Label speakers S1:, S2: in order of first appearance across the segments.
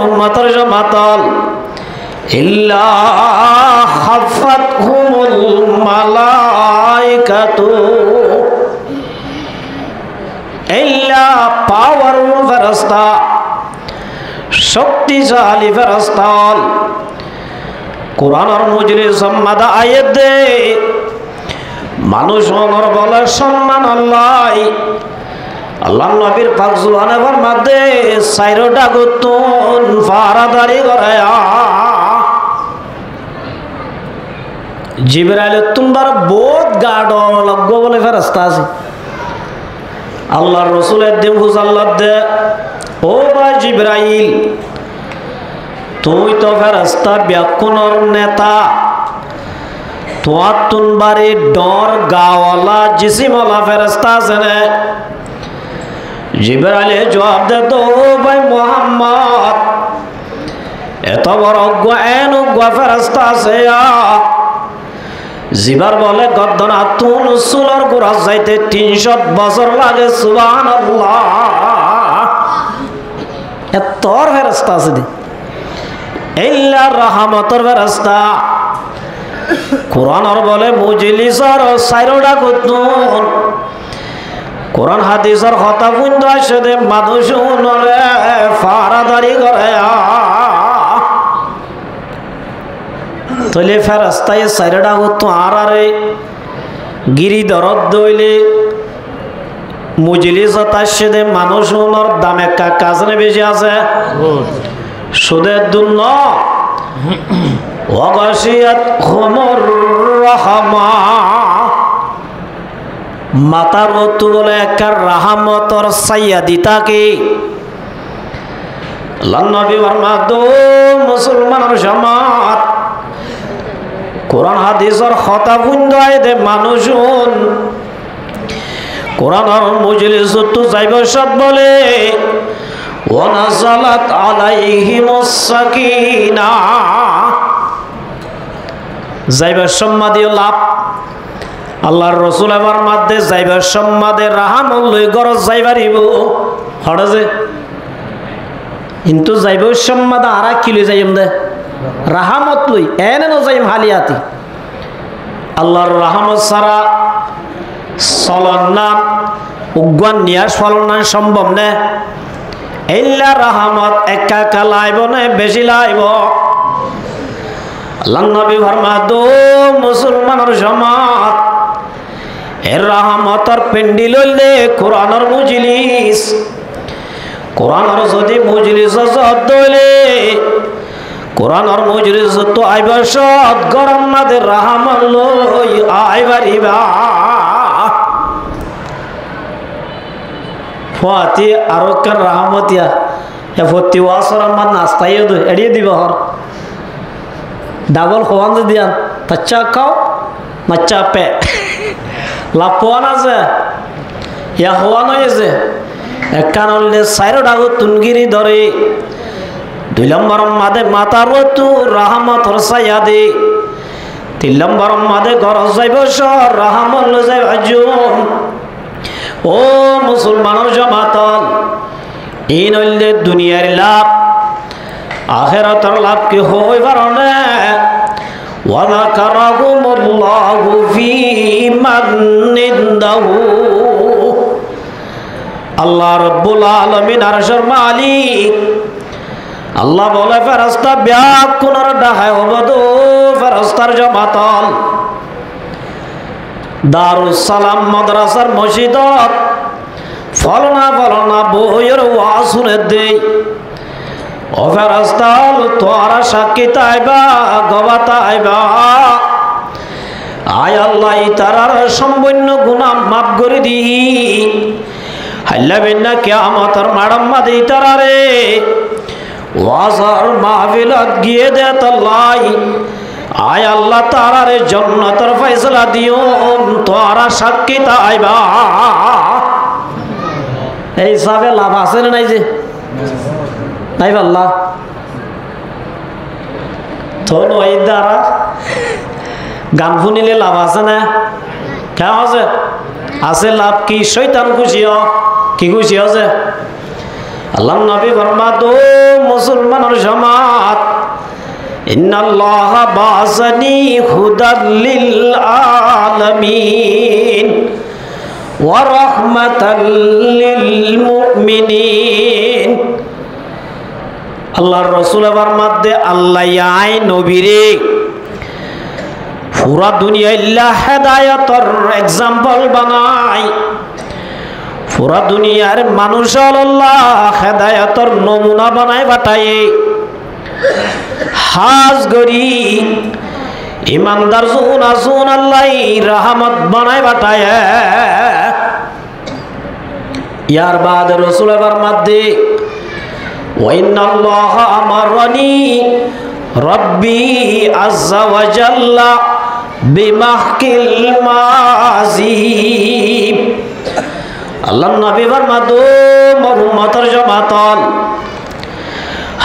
S1: উম্মতের জামাতল ইল্লা হাফাতহুমুল মালাইকাতু ইল্লা পাওয়ারফুল ফেরেশতা শক্তিশালী ফেরেশতা কোরআনের মজলিস মাদা আয়াত দে মানুষ ওনর বলে সম্মান আল্লাহ আল্লাহ নবীর পাক জুবানে ফরমাতে চাইরটা গুতুন ফারাদারি করে জিবরাইল তোমার বহুত গাঢ় লগ্গ বলে ফেরেশতা আছে আল্লাহর রাসূলের দিন হুজাল্লাহ দে ও ভাই জিবরাইল তুই তো ফেরেশতা ব্যাকুনর নেতা তোমার তুনবারে ডর গাওয়ালা জিসিমওয়ালা ফেরেশতা আছে না জিবরাইল জবাব দে তো ভাই মুহাম্মদ এত বড় জ্ঞান ফেরেশতা আছে জিবার বলে গদ্দনা তুন সুলর গোড়া যাইতে 300 বছর লাগে সুবহানাল্লাহ এত ফেরেশতা আছে দি ইল্লা রাহমাতুর ফেরেশতা কোরআন আর বলে মুজলিসর সাইরোডা গুতুন কোরআন হাদিসের কথা বুঝতে আসে দে মানুষ নরে ফারাদারি করে তলে ফেরেশতায় সাইরোডা গুতু আরে গিরি দরদ দইলে মুজলিসত আসে দে মানুষ নর দামে কাজনে বেশি আছে সুদের দুন্ন ওয়াগাশিয়াত খুমুর রাহমা মাতার মতো বলে একটা রাহমতর সাইয়া দিতাকে আল্লাহ নবী ফরমাতো মুসলমানের জামাত কোরআন হাদিসের কথা বুঝায় দে মানুষজন কোরআনের মজলিসত যাইব সব বলে ওয়ানাজালাত আলাইহিমুস সাকিনা যাইবার সম্মাদীয় লাভ আল্লাহর রাসূল আমার মধ্যে যাইবার সম্মাদে রাহমত লই গরজ যাইবারিব হড়ে যে কিন্তু যাইবার সম্মাদ আরা কি লই যাইম দে রাহমত লই এনে ন যাইম হালিয়াতি আল্লাহর রহমত সারা চলন না উগ্গান নিয়াস ফলন না সম্ভব না ইল্লা রহমত একা একা লাইব না বেশি লাইব আল্লাহ নবী ফরমাতো মুসলমানের জামাত এর রহমতের পেন্ডিল হইলে কোরআনের মজলিস কোরআনের যদি মজলিস জব্দ হইলে কোরআনের মজলিস তো আইবার সৎ গরম মাদের রহমত লই আইবারিবা ফাতি আরকার রহমতিয়া এ ফতি ওয়াসর মান নাস্তাইও দে এড়িয়ে দিবা হর ডাবল খোয়ান দিয়ান তাচ্চা খাও মাচ্চা পে লাপোয়ান আছে ইয়া হওয়ান হয়েছে একখান হলে সাইরো ডাগো তুনগিরি ধরে 2 নম্বর মাদে মাতার তু রাহমত হরসাইয়া দে 3 নম্বর মাদে গরজ যাইব সর রাহমত ল যাইব আজুম ও মুসলমানের জামাতল এই নইলে দুনিয়ার লাভ আখিরাতের লাভ কি হই পারনে ওয়াযাকারাহুমুল্লাহু ফী মান ইনদাহু আল্লাহ রাব্বুল আলামিন আরশের মালিক আল্লাহ বলে ফেরেশতা ব্যাকুনর ডাহায় হবদো ফেরেশতার জামাতল দারুস সালাম মাদ্রাসার মসজিদত ফলনা বইয়ের ওয়াজ শুনে দেই ও ফেরেশতা তোরা সাক্ষী তাইবা গবাতা আইবা আয় আল্লাহ তারার সম্পূর্ণ গুনাহ মাফ করে দি হাল্লা বিন্না কিয়ামতের মাড়ম্মা দি তারারে ওয়াজর মাহফিলত গিয়ে দে আল্লাহ আয় আল্লাহ তারারে জান্নাতের ফয়সালা দিও তোরা সাক্ষী তাইবা এই সবে লাভ আছে না নাই যে নাই আল্লাহ তোর ওই দ্বারা গান শুনিলে লাভ আছে না কেন আছে আছে লাভ কি শয়তান খুশি কি খুশি আছে আল্লাহ নবী ফরমাতো মুসলমানের জামাত ইন্নাল্লাহা বাসানি হুদাল লিল আলামিন ওয়া রাহমাতাল লিল মুমিনিন। আল্লাহর রাসূল ফরমাতে আল্লাহ আই নবীরে পুরা দুনিয়া ইল্লা হেদায়েতের एग्जांपल বানাই। পুরা দুনিয়ার মানুষ আল্লাহ হেদায়েতের নমুনা বানায় পাঠায়। হাজ গরি ইমানদার জুন আসুন আল্লাহ রহমত বানায় পাঠায়। ইয়ার বাদ রাসূল ফরমাতে ওয়া ইন্নাল্লাহা আমারনি রব্বি আযজা ওয়া জাল্লা বিমাহকিল মাযিব। আল্লাহ নবী ফরমাতো মোর উম্মতের জামাতল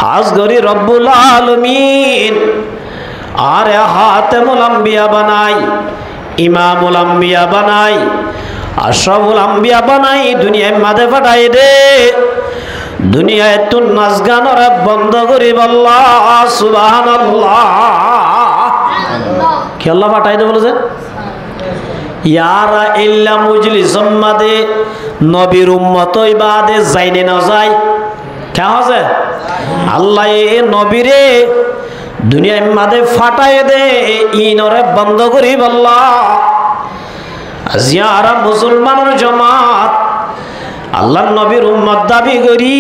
S1: হাজ গরি রব্বুল আলামিন আরে হাতেমুল আম্বিয়া বানাই, ইমামুল আম্বিয়া বানাই, আশরাফুল আম্বিয়া বানাই দুনিয়ায় মাঝে পাঠাই দে। দুনিয়ায় তুন নাচ গানর বন্ধ করি বল্লা সুবহানাল্লাহ। কি আল্লাহ পাঠাই দে বলেছে ইয়ারা ইল্লা মুজলিসুম মাদে নবীর উম্মতই বাদে যাইনে না যায় কেন আছে আল্লাহ এ নবীরে দুনিয়ার মাঝে ফাটায় দে ইনরে বন্ধ করি বল্লা। আজিয়ারা মুসলমানের জামাত আল্লাহ নবীর উম্মত দাবি করি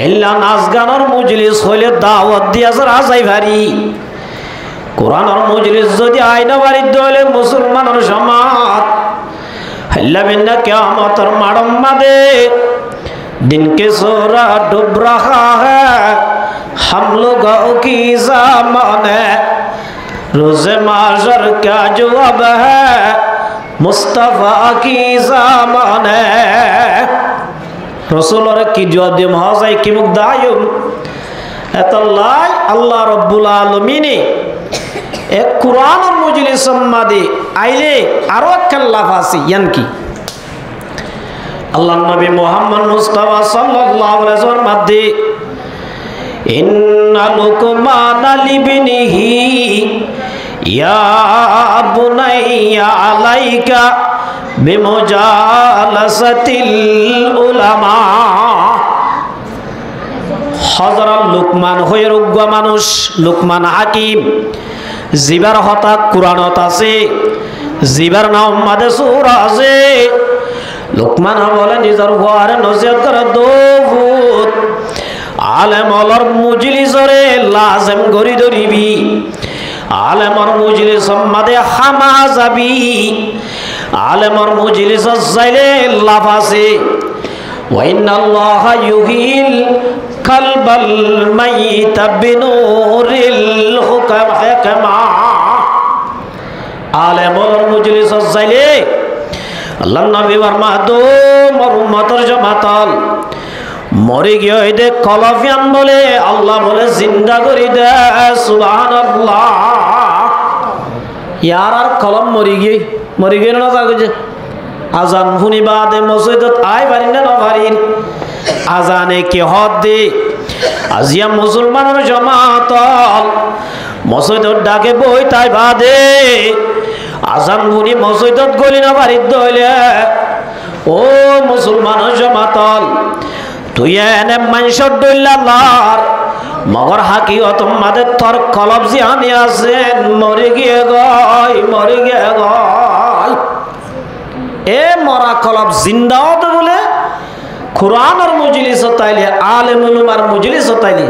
S1: ইল্লা নাচ গানের মজলিস হইলে দাওয়াত দিয়াছে রাজাই ভারি। কোরআনের মজলিস যদি আইনা বাড়িতে হইলে মুসলমানের জামাত হল্লা বিন্না কিয়ামতের মাড়ম মাদে दिन के सोरा डूब रहा है हम लोगों की ज़माने रोज़े माशर क्या जवाब है मुस्तफ़ा की ज़माने। रसूल और की जवाब दिया महाज़ाई की मुक्दायुम एतल्लाई अल्लाह रब्बुल आलमीन एक कुरान और मुजलिस सम्मादी आइले आरो कल्ला फासी यान की আল্লাহ নবী মুহাম্মদ মুস্তাফা সাল্লাল্লাহু আলাইহি ওয়াসাল্লাম মাদে ইন্না লুকমান লিবনিহি ইয়া বুনাইয়া আলাইকা বিমুজালাসাতিল উলামা। হযরত লুকমান হয়ে রোগ্য মানুষ লুকমান হাকিম জিবার হতা কুরআনত আছে, জিবার নাম মাদে সূরা আছে। লুকমান বলে নিজের ঘরে নসিহত করে দৌত আলেমর মুজলিসরে লাজম গরি ধরিবি আলেমর মুজলিস মাদে হামা যাবি আলেমর মুজলিস যাইলে লাভ আছে। ওয়া ইন্নাল্লাহা ইউহিল কালবাল মাইতা বিনুরিল হুকামা। আলেমর মুজলিস যাইলে আল্লাহ নবী ফরমাতো মোর উম্মতের জামাতল মরে গিয়ে দে কলফিয়ান বলে আল্লাহ বলে জিন্দা করি দে সুবহানাল্লাহ। ইয়ার আর কলম মরে গিয়ে না জাগে আজান শুনি বাদে মসজিদত আই পারি না পারিন আজানে কি হদ দে আজিয়া মুসলমানের জামাতল মসজিদত ডাকে বই তাই বাদে আজান শুনি মসজিদত গলি না বাড়িত দইলে ও মুসলমান জামাতল তুই এনে মানুষের দইলার মগর হাকিকত মাদে তোর কলব জিহানি আছেন মরে গিয়ে গয় এ মরা কলব জিন্দাও তো বলে কুরআনের মজলিস তাইলে আলেম উলামার মজলিস তাইলে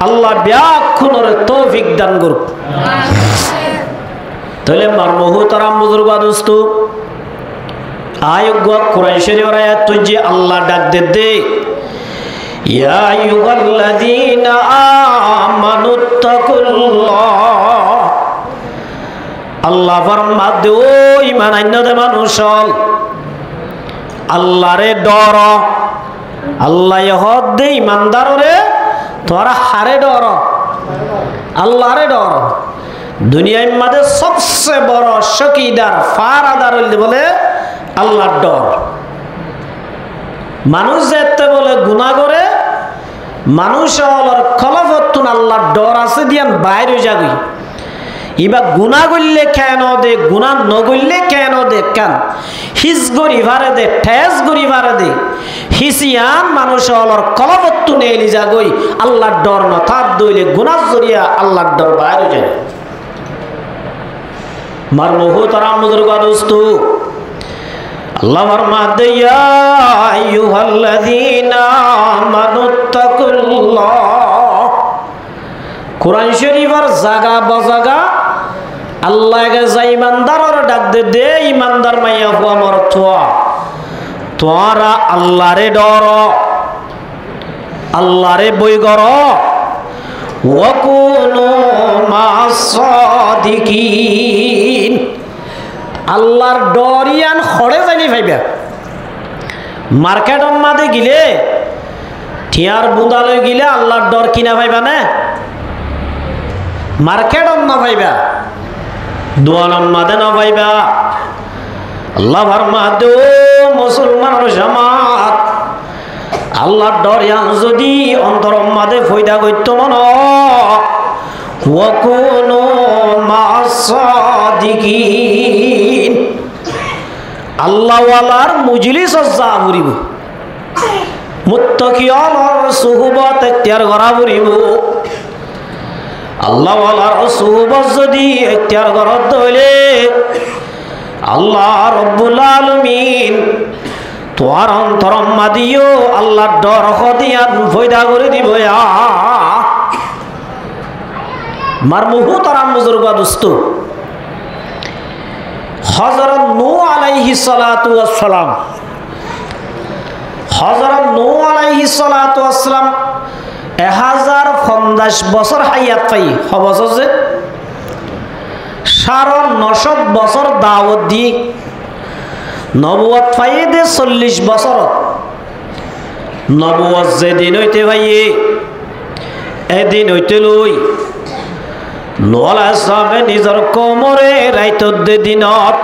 S1: আল্লাহ ব্যাখ্যানের তৌফিক দান করুক। তাহলে মারমুহতারাম বুজুর্গ দোস্ত আয়োগ্য কুরআন শরীফের আয়াত তুই আল্লাহ ডাক দে ইয়া আইয়ুহাল্লাযীনা আমানুত্তাকুল্লাহ। আল্লাহ ফরমাতে ও ঈমান আনতে মানুষ আল্লাহরে ডর। আল্লাহ ইহদ দে ঈমানদাররে তোরা হারে ডর আল্লাহরে ডর। দুনিয়ার মধ্যে সবচেয়ে বড় শকিদার ফারাদার বলে আল্লাহর ডর। মানুষ যেতে বলে দে গুনাহ করে মানুষ হলর খলফতুন আল্লাহর ডর আছে দিয়ান বাইরে যাবি ইবা গুনাহ করলে কেন দে গুনাহ ন করলে কেন দে কেন হিস গরি ভারে দে ঠেস গরি ভারে দে হিসিয়ান মানুষ হলর খলফতুন এলি যাগই আল্লাহর ডর ন থাক দইলে গুনাহ জরিয়া আল্লাহর ডর বাইরে যায় মার মুহতারাম বুজুর্গ দোস্ত আল্লাহ ফরমাতে ইয়া আইয়ুহাল্লাযীনা আমানুত্তাকুল্লাহ কুরআন শরীফের জায়গা বজাগা আল্লাহকে যাই ইমানদারর ডাক দে ইমানদার মাইয়া হুয়া মর তোরা আল্লাহরে ডর আল্লাহরে বই কর ওয়াকুনু মাস সাদিকিন আল্লাহর ডরিয়ান খড়ে যাইনি ভাইবা মার্কেটর মাঝে গিলে ঠিয়ার বুঁদালৈ গিলে আল্লাহর ডর কিনা ভাইবা না মার্কেটর না ভাইবা দোয়ানোর মাঝে না ভাইবা আল্লাহ ফরমাতে ও মুসলমানের জামাত আল্লাহর ডরিয়ান যদি অন্তর মাঝে ফয়দা করতে মন ওয়াকুনু মাস সাদিকিন আল্লাহওয়ালার মজলিস যা ফুরিব মুত্তাকিয়ার সুহবত ইখতিয়ার করা ফুরিব আল্লাহওয়ালার সুহবত যদি ইখতিয়ার করত হইলে আল্লাহ রব্বুল আলামিন তোর অন্তর মাদিও আল্লাহর ডর খদিয়ান ফয়দা করে দিব মার মুহতারাম বুজুর্গ দোস্ত হযরত নূহ আলাইহিস সালাতু ওয়াস সালাম হযরত নূহ আলাইহিস সালাতু ওয়াস সালাম 1050 বছর হায়াত পাই হবছর যে 950 বছর দাওয়াত দি নবুয়ত পাইয়ে দে 40 বছর নবুয়ত যেদিন হইতে ভাইয়ে এদিন হইতে লই নোলা সাবে নিজর কোমরে রাইতর দিনত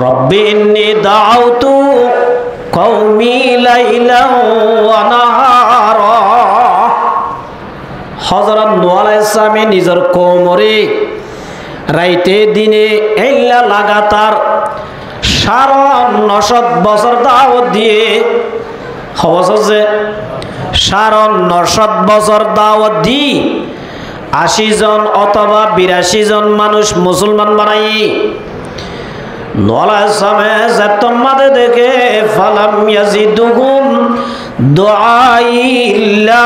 S1: রব্বি ইন্নী দাউতু কওমি লাইলা ওয়া নাহারা হযরত নূহ আলাইহিস সালাম নিজর কোমরে রাইতে দিনে এল্লা লাগাতার 950 বছর দাওয়াত দিয়ে হবছর যে 950 বছর দাওয়াত দি 80 জন অথবা 82 জন মানুষ মুসলমান বানাই নলা সমে যতমাদে দেখে ফালাম ইয়াজিদুহুম দুআই ইল্লা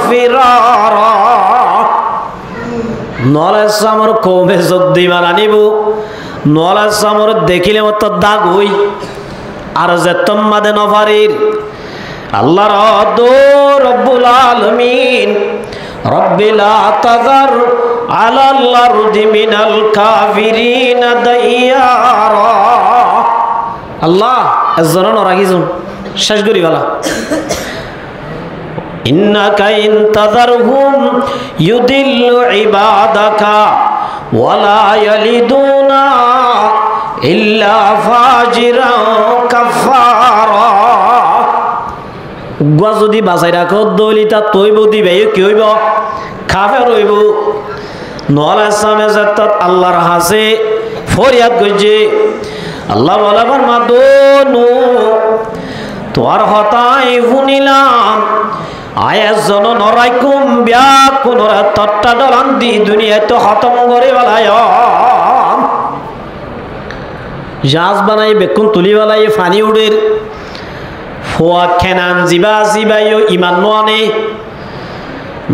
S1: ফিরারা নলা সমর কমে যোগ দিবার আনিব নলা সমর দেখিলে মত দাগ হই আর যতমাদে নফারির আল্লাহর দো রব্বুল আলামিন রব্বি লা তাযার আলাল আরদি মিনাল কাফিরিনা দাইয়ারা আল্লাহ এজন্য রাগিজুন শেষ করি বলা ইন্নাকা ইন তাযারহুম ইউদিল্লু ইবাদাকা ওয়ালা ইয়ালিদুনা ইল্লা ফাজিরান কাফারা যদি বাঁচাই রাখো দলিতা তৈব দিবে কি হইব কাফের হইব নলা সামে যাত্রাত আল্লাহর হাসে ফরিয়াদ করছে আল্লাহ বলা ফরমাদনু তোর হতাই শুনিলাম আয়াস জন নরাইকুম বিয়া কোন তট্টা ডলান দি দুনিয়ায় তো খতম করে বেলায় জাহাজ বানাই বেকুন তুলি বেলায় ফানি উড়ের ফোয়া খেনান জিবা জিবাইও ইমান নোয়ানে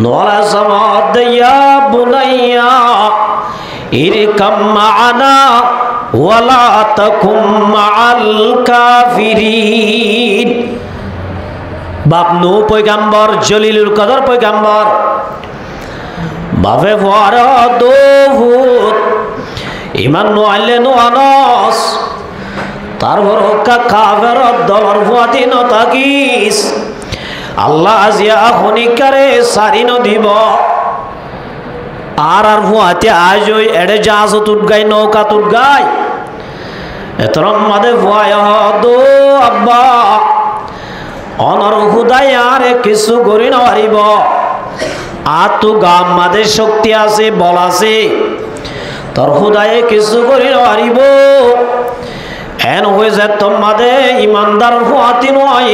S1: নলা সমাদ ইয়া বুনাইয়া ইরকাম মা'ানা ওয়ালা তাকুম মা'আল কাফিরিন বাপ নূহ পয়গাম্বর জলিলুল কদর পয়গাম্বর বাপে ফোয়ার দোহুত ইমান নোয়াইলে নোয়ানস তারপর কাফের দলর ফুয়াতি নতাকিস আল্লাহ আজিয়া খনিকারে সারি নদিব আর ফুয়াতি আজ ওই এড়ে জাহাজ তুট গাই নৌকা তুট গাই এতরম মাদে ফুয়ায় দো আব্বা অনর হুদায় আর কিছু করি নহারিব আতু গাম মাদের শক্তি আছে বল আছে তোর হুদায় কিছু করি নহারিব এন হয়েছে তোমাদের ইমানদার হুয়াতি নয়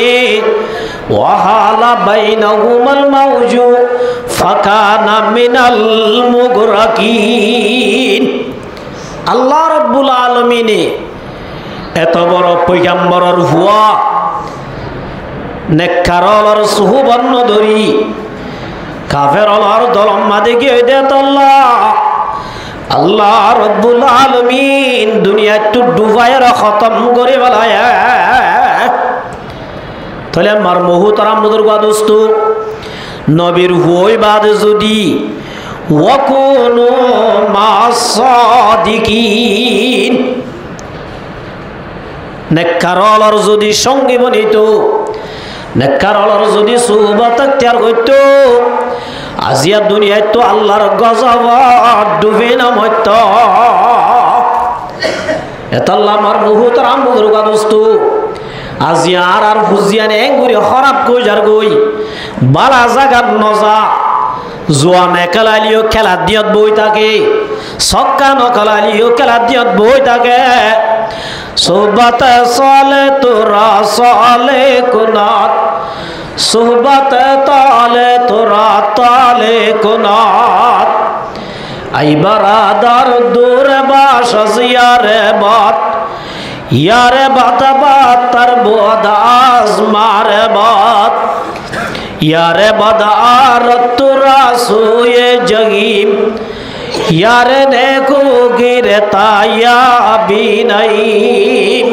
S1: ওয়াহালা বাইনাহুমাল মাউজু ফাকানা মিনাল মুগরাকিন। আল্লাহ রাব্বুল আলামিনে এত বড় পয়গম্বরের হুয়া নেককারর সুহবন্ন ধরি কাফেরর দলম মাদে গিয়ে দেত আল্লাহ রাব্বুল আলামিন দুনিয়া টু ডুবাইরা খতম করে বলায়। তাহলে আমার মহুতারাম বুজুর্গ দোস্ত নবীর হুই বাদ যদি ওয়াকুনু মাসাদিকিন নেককারর যদি সঙ্গী বনিত নেককারর যদি সুহবত ত্যাগ হইত আজিয়া দুনিয়ায় তো আল্লাহর গজব ডুবে নাম হইত। এতাল্লা আমার মহুতারাম বুজুর্গ দোস্ত আজিয়া আর হুজিয়ানে এঙ্গুরি খরাব কই যার গই বালা জাগাত নজা জোয়ান একালালিও খেলা দিয়ত বই থাকে সক্কা নকালালিও খেলা দিয়ত বই থাকে সোহবতে চলে তোরা চলে কোনাত সোহবতে তলে তোরা তলে কোনাত আইবারাদার দূরে বাস জিয়ারে বাত ইয়ারে বাতা বাত তার বোদাস মারে বাত ইয়ারে বাদার তোরা সোয়ে জগিম ইয়ারে নেকো গিরে তায়া বিনাইম।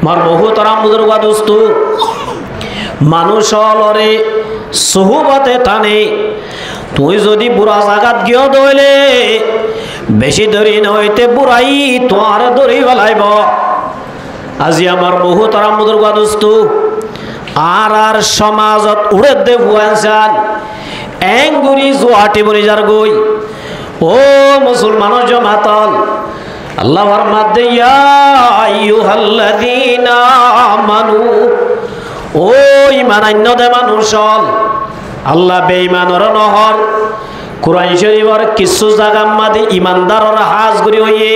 S1: মার বহুতরাম বুজুর্গ দোস্ত মানুষ লরে সুহবতে টানে তুই যদি বুড়া জাগাত গিয়ে দইলে বেশি ধরি নইতে বুড়াই তোমার ধরি বেলাইব। আজি আমার বহুতরাম বুজুর্গ দোস্ত আর সমাজত উড়ে দে ভুয়ান এঙ্গুরি জোয়াটি বলি যার গই ও মুসলমান জমাতল আল্লাহর মাদ্দে ইয়া আইয়ুহাল্লাযীনা আমানু ও ঈমানান্য দে মানুষল আল্লাহ বেঈমানর নহর কুরআন শরীফের কিছু জায়গা মাদে ইমানদারর হাজ করি হইয়ে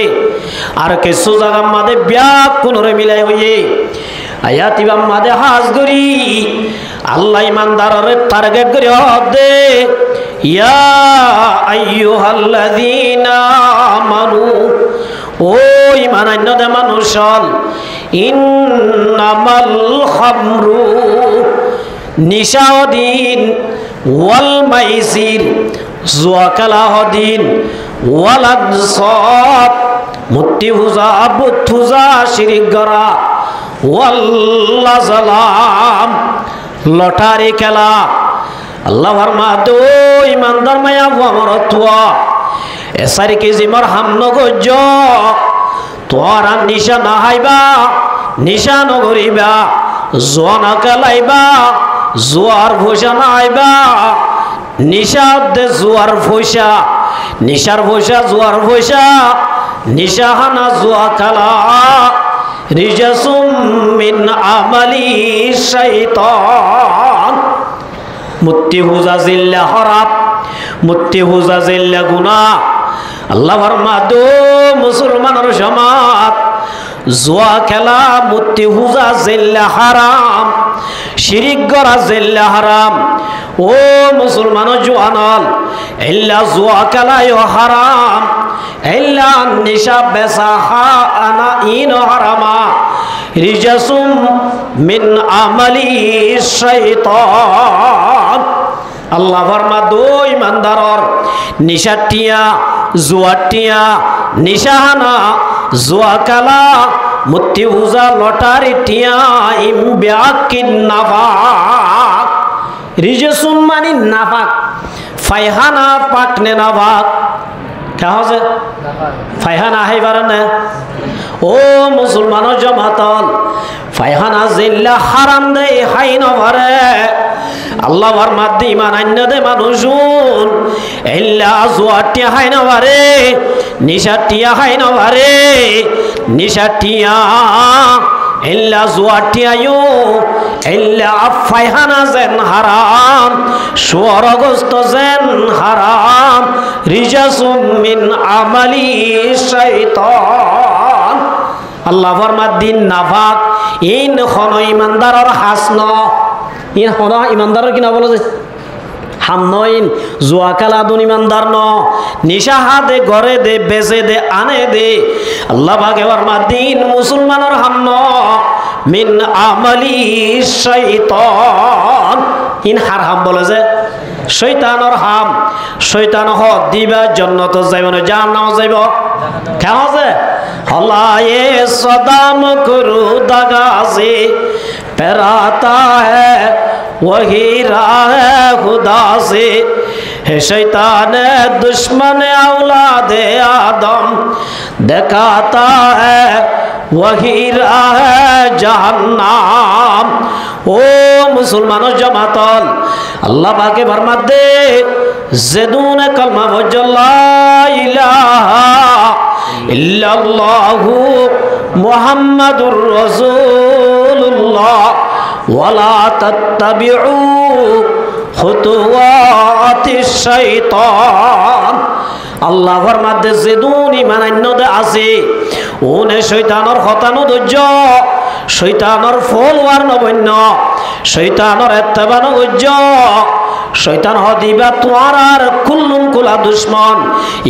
S1: আর কিছু জায়গা মাদে ব্যাকুনরে মিলাই হইয়ে আয়াত ইমাম মাদে হাজ করি আল্লাহ ইমানদাররে টার্গেট করি হদে ইয়া আইয়ুহাল্লাযীনা আমানু ও ঈমানান্য দে মানুষল ইন্নামাল খামরু নিশাউদ্দিন ওয়াল মাইসির জুয়াকালাহদ্দিন ওয়াল আনসাব মুত্তি হুজা বুথুজা শিরিক গরা ওয়াল আজলাম লটারি খেলা আল্লাহর মাদো ইমানদার মায়া আমরতুয়া এসারি কে জিমর হামন গজ্জ তোরা নিশা না হাইবা নিশা নগরিবা জোয়ানা কালাইবা জোয়ার ভোসা না আইবা নিশা দে জোয়ার ভোসা নিশার ভোসা জোয়ার ভোসা নিশা হানা জোয়া কালা রিজাসুম মিন আমালি শাইতান মুত্তি হুজা জিল্লা হরাব মুত্তি হুজা জিল্লা গুনাহ আল্লাহর মাদো মুসলমানের সমাজ জুয়া খেলা মুত্তি হুজা জিল্লা হারাম শিরিক গরা জিল্লা হারাম ও মুসলমান জওয়ানল ইল্লা জুয়া খেলায় হারাম ইল্লা নিশা বেসা আনা ইন হারামা রিজাসুম মিন আমালি শাইতান আল্লাহ ফরমা দো ইমানদারর নিশাটিয়া জুয়াটিয়া নিশাহানা জুয়া কালা মুত্তি হুজা লটারি টিয়া ইম ব্যাকিন নাফাক রিজাসুম মানি নাফাক ফায়হানা পাকনে নাফাক কা হচ্ছে ফায়হানা হাইবার না ও মুসলমান জমাতল ফায়হানা জিল্লা হারাম দে হাইন ভরে আল্লাহর মাধ্যমে ইমান আন্য দে মানুষুন ইল্লা জুয়াটিয়া হাইন ভরে নিশাটিয়া হাইন ভরে নিশাটিয়া ইল্লা জুয়াটিয়ায়ু ইল্লা ফায়হানা যেন হারাম, সুয়ারগস্ত যেন হারাম, রিজাসুম মিন আমালি শাইতান। আল্লাহ ফরমাত দিন নাফাক ইন খন ইমানদারর হাসন, ইন খন ইমানদারর কিনা বলে যে হাম নইন, জুয়া খেলা দুন ইমানদার ন, নিশা হাতে ঘরে দে, বেচে দে, আনে দে। আল্লাহ পাকে ফরমাত দিন মুসলমানের হাম ন, মিন আমালি শাইতান। ইন হারাম বলে যে শৈতানর হাম, শৈতান হক দিবা জন্নত যাইব না জাহান্নাম যাইব। কেন যে হলায়ে সদাম করু দাগাসে পেরাতা হ্যায় वही राह खुदा से है शैतान दुश्मन औलाद आदम दिखाता है वही राह जहन्नाम। ओ मुसलमानों जमातल अल्लाह पाके फरमात दे ज़ेदून कलमा वजल्ला इलाहा इल्लल्लाहु मुहम्मदुर रसूलुल्लाह वला तत्तबिउ खुतुवातिश शैतान। আল্লাহ ফরমাত দে যেদুন ইমান আন্যদে আছে ওনে শয়তানর হতানো ধৈর্য, শয়তানর ফলওয়ার নবন্য, শয়তানর এত্তেবানো ধৈর্য। শয়তান হদিবা তোমার আর কুল্লুম কুলা দুশ্মন,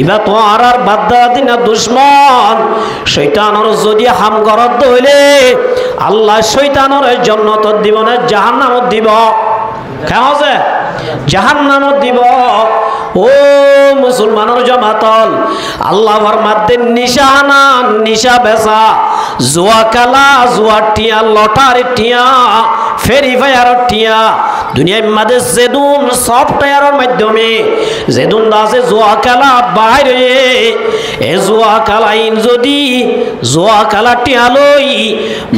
S1: ইবা তোমার আর বাদ্দা দিনা দুশ্মন। শয়তানর যদি হাম গরদ হইলে আল্লাহ শয়তানর জান্নাত দিব না জাহান্নামত দিব। কেন যে জাহান্নামত দিব। ও মুসলমানের জমাতল আল্লাহ ফরমাত দেন নিশা না নিশা বেচা, জুয়া খেলা, জুয়া টিয়া, লটারি টিয়া, ফেরি ফায়ার টিয়া, দুনিয়ার মাঝে যেদুন সফটওয়্যারের মাধ্যমে যেদুন আছে জুয়া খেলা বাইরে এ জুয়া খেলাইন যদি জুয়া খেলা টিয়া লই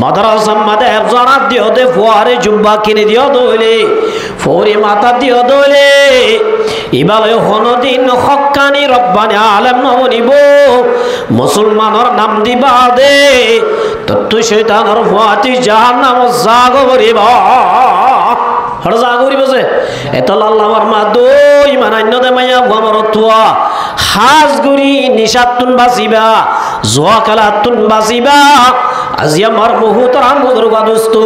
S1: মাদ্রাসার মাঝে জানা দিও দে ফুয়ারে জুব্বা কিনে দিও দইলে ফৌরি মাথা দিও দইলে ইবালে হনদিন হক্কানি রব্বানি আলেম নবনিব মুসলমানের নাম দিবা দে তত্তু শয়তানের ফুয়াতি জাহান্নাম জাগ করিব। হর জাগ করিব যে এতল আল্লাহর মা দই মানান্য দে মাইয়া গোমর তুয়া হাজ গুরি নিশাতুন বাসিবা, জোয়া খেলাতুন বাসিবা। আজি আমার মুহুতর আমুদর গাদুস্তু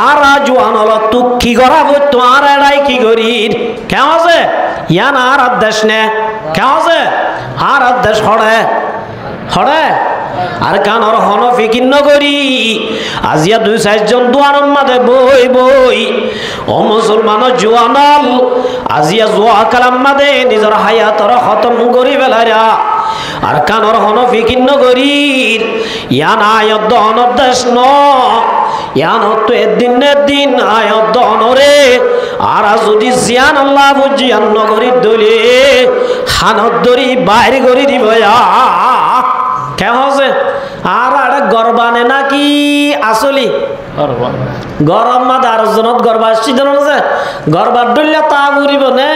S1: আর জোয়ান হল তু কি করা বইতো আর এড়াই কি করির কেন আছে ইয়ান আর আদেশ নে কেন আছে আর আদেশ হড়ে হড়ে আর কানর হন ফিকিন্ন করি আজিয়া 2-4 জন দুয়ারন মাঝে বই বই ও মুসলমান জোয়ানল আজিয়া জোয়া কালাম মাঝে নিজের হায়াতর খতম করি বেলারা আর কানর হন ফিকিন্ন করি ইয়ান আয়ত অনদেশ ন ইয়ান তো দিন আয়ত অনরে আর যদি জিয়ান আল্লাহ বুঝিয়ান নগরী দলে হানত দরি বাইরে করে দিব কেন আছে আর আরে গরবানে নাকি আসলি গরম মাদে আর জনত গরবা আসছি জানো যে গরবার ডুল্লা তা ঘুরিব নে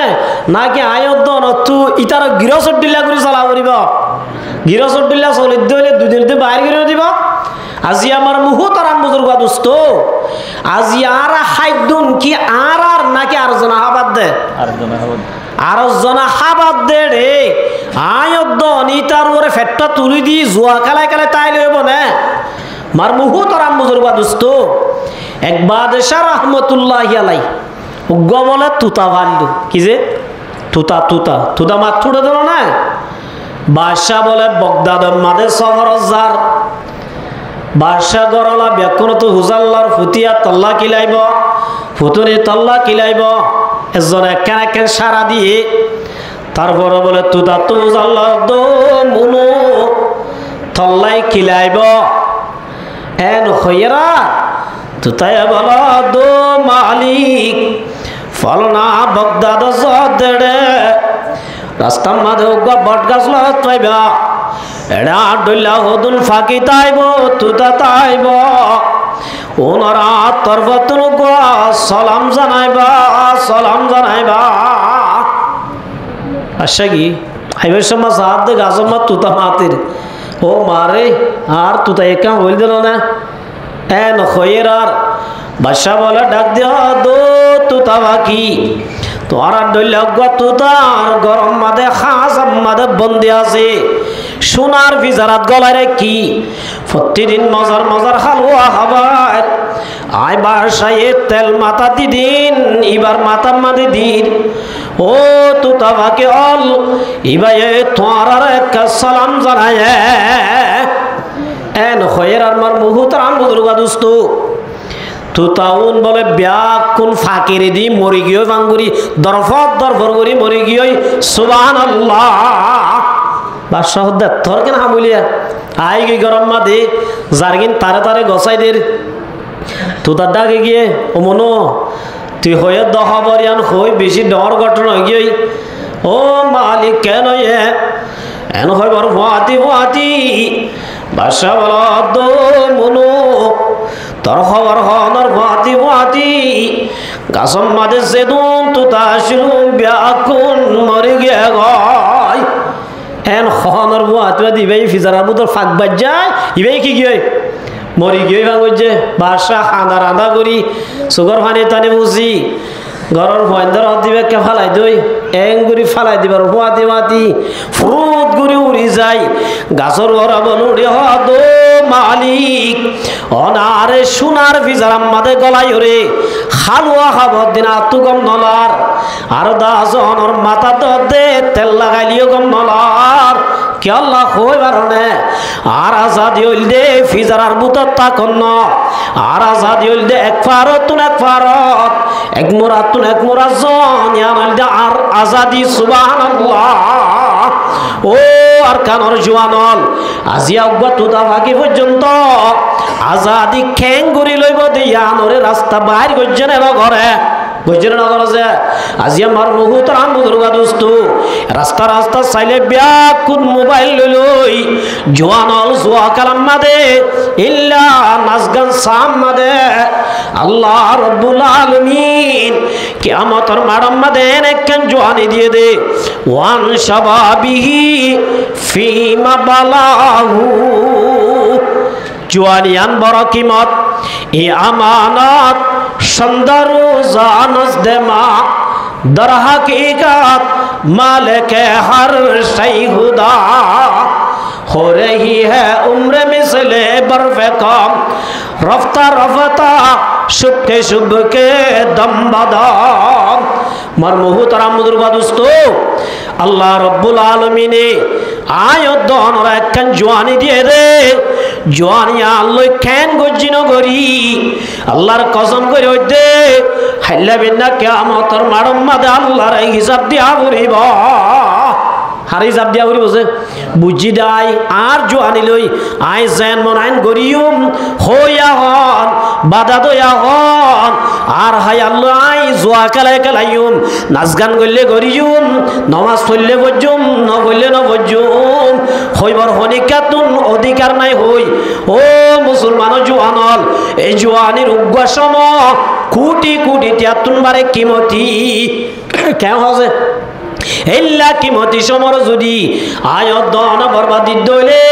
S1: নাকি আয়ত নতু ইতার গিরসর ডিল্লা করে চালা করিব গিরসর ডিল্লা চলি দিলে দুদিনতে বাইরে করে দিব। আজি আমার মুহুতর বুজুর্গ দোস্ত আজি আর খাইদুন কি আর আর নাকি আর জনা হাবাদ দে আর জনা হাবাদ দে রে আয়ত নিতার ওরে ফেটটা তুলি দি জুয়া খেলায় খেলায় তাই লইব না মার মুহুতর বুজুর্গ দোস্ত একবার দেশার রহমতুল্লাহি আলাই উগ্গ বলে তুতা ভাল্লু কি যে তুতা তুতা তুতা মাত ছুটে দিল না বাদশাহ বলে বগদাদ মাদে সফরজার বাদশাহ গরলা ব্যাকুণ তো হুজাল্লার ফুতিয়া তল্লা কিলাইব ফুতুনি তল্লা কিলাইব এজন একেন একেন সারা দিয়ে তারপরে বলে তুতা তো হুজাল্লার দো মুনু তল্লাই কিলাইব এন হইরা তুতাই বল দো মালিক ফলনা বগদাদ জদেড়ে রাস্তার মাঝে বট গাছ লাইবা এড়া ডইলা হদুল ফাঁকি তাইব তুতা তাইব ওনারা তরবতুল সালাম জানাইবা সালাম জানাইবা আচ্ছা কি আইবার সময় সাহায্য গাছের মা তুতা মাতির ও মারে আর তুতা একা হইল দিল না এন খয়েরার বাদশা বলে ডাক দিয়া দো তুতা বাকি তোর দৈল্য তুতার গরম মাদে খাস মাদে বন্দি আছে সোনার বিজারাত গলায় কি প্রতিদিন মজার মজার হালুয়া খাবার আয় বাসায় তেল মাথা দিদিন এবার মাথা মাদি দিন ও তুতা বাকি অল ইবাই তোমার আর একটা সালাম জানায় এন খয়ের আর মার মুহুতার আম বুজুর্গা দুস্ত তুতাউন বলে ব্যাগ কোন ফাঁকিরে দি মরি গিয়ে বাঙ্গুরি দরফর করি মরি গিয়ে সুবহানাল্লাহ বাদশাহ থর কেন হামুলিয়া আই গই গরম মা দে জারগিন তারে তারে গসাই দের তুতার ডাকে গিয়ে ও মনো তুই হয়ে দহবরিয়ান হই বেশি ডর ঘটনা হয়ে গিয়ে ও মালিক কেন এন হয় বড় ভাতি বাদশাহ বল দো মনো তোর খবর হনর ভাতি গাছম মাঝে সেদুন তুতা শিলুম ব্যাকুন মরে গিয়ে গয় এন হনর ভাতি দিবেই ফিজারার বুতর ফাঁক বাজ যায় ইবেই কি গিয়ে মরি গিয়ে ভাঙছে বাদশাহ আঁধা করি সুগর পানি টানি বুঝি ঘরের ভয়ন্দর দিবে কে ফালাই দই এঙ্গুরি ফালাই দিবার মাতি মাতি ফ্রুত গুড়ি উড়ি যায় গাছর ঘর বল উড়ে দো মালিক অনারে সোনার ফিজারাম মাদে গলাই ওরে হালুয়া খাবর দিন আতু গম নলার আর দাস অনর মাথা দে তেল লাগাইলিও গম নলার কে আল্লাহ কই বারনে আর আজাদি হইল দে ফিজারার বুতর তাকন্ন আর আজাদি হইল দে এক ফারত এক মোরাতুন এক মোরাজন ইয়ানাল দে আর আজাদি সুবহানাল্লাহ ও আর কানর জওয়ানল আজিয়া উগবা তুতা ভাগি পর্যন্ত আজাদি খ্যাং গুরি লইব দিয়ানরে রাস্তা বাইর গজ্জনে ঘরে গজ্জনে নগর যে আজি আমার বহুত রাম বুজুর্গা দোস্ত রাস্তা চাইলে ব্যাকুন মোবাইল লই জওয়ানল জোয়া কালাম মাদে ইল্লা নাসগান সাম মাদে আল্লাহ রব্বুল আলামিন কিয়ামতের মাড়ম মাদে একখান জওয়ানি দিয়ে দে ওয়ান শাবাবিহি ফিমা বালাহু জওয়ানিয়ান বড় কিমত এ আমানত সন্দরু জানস দেমা দর হकीकत मालिक हर शै खुदा हो रही है उम्र मिसले बर्फ कम रफ्ता शुभ के दम बदम मर मुहतरम बुजुर्ग दोस्तो अल्लाह रब्बुल आलमीने आयत दोनों একখান জওয়ানি দিয়ে দে জওয়ানি আল্লাহ কেন গজ্জিন করি আল্লাহর কসম করে হইতে হাইলা বিনা কিয়ামতের মাড়ম মাদে আল্লাহর হিসাব দিয়া করিব হার হিসাব দিয়া করিব যে বুঝি দাই আর জওয়ানি লই আই যেন মন আইন গরিয়ম হইয়া হন বাধা দয়া হন আর হাই আল্লাহ আই জোয়া কালাইম নাচ গান করলে গরিয়ম নমাজ পড়লে গজ্জুম ন পড়লে ন গজ্জুম হইবার হনিকাতুন অধিকার নাই হই ও মুসলমান জওয়ানল এই জওয়ানির উগ্গসম কোটি কোটি তিয়াতুন বারে কিমতি কেন হসে এল্লা কিমতি সমর যদি আয়ত দন বরবাদি দইলে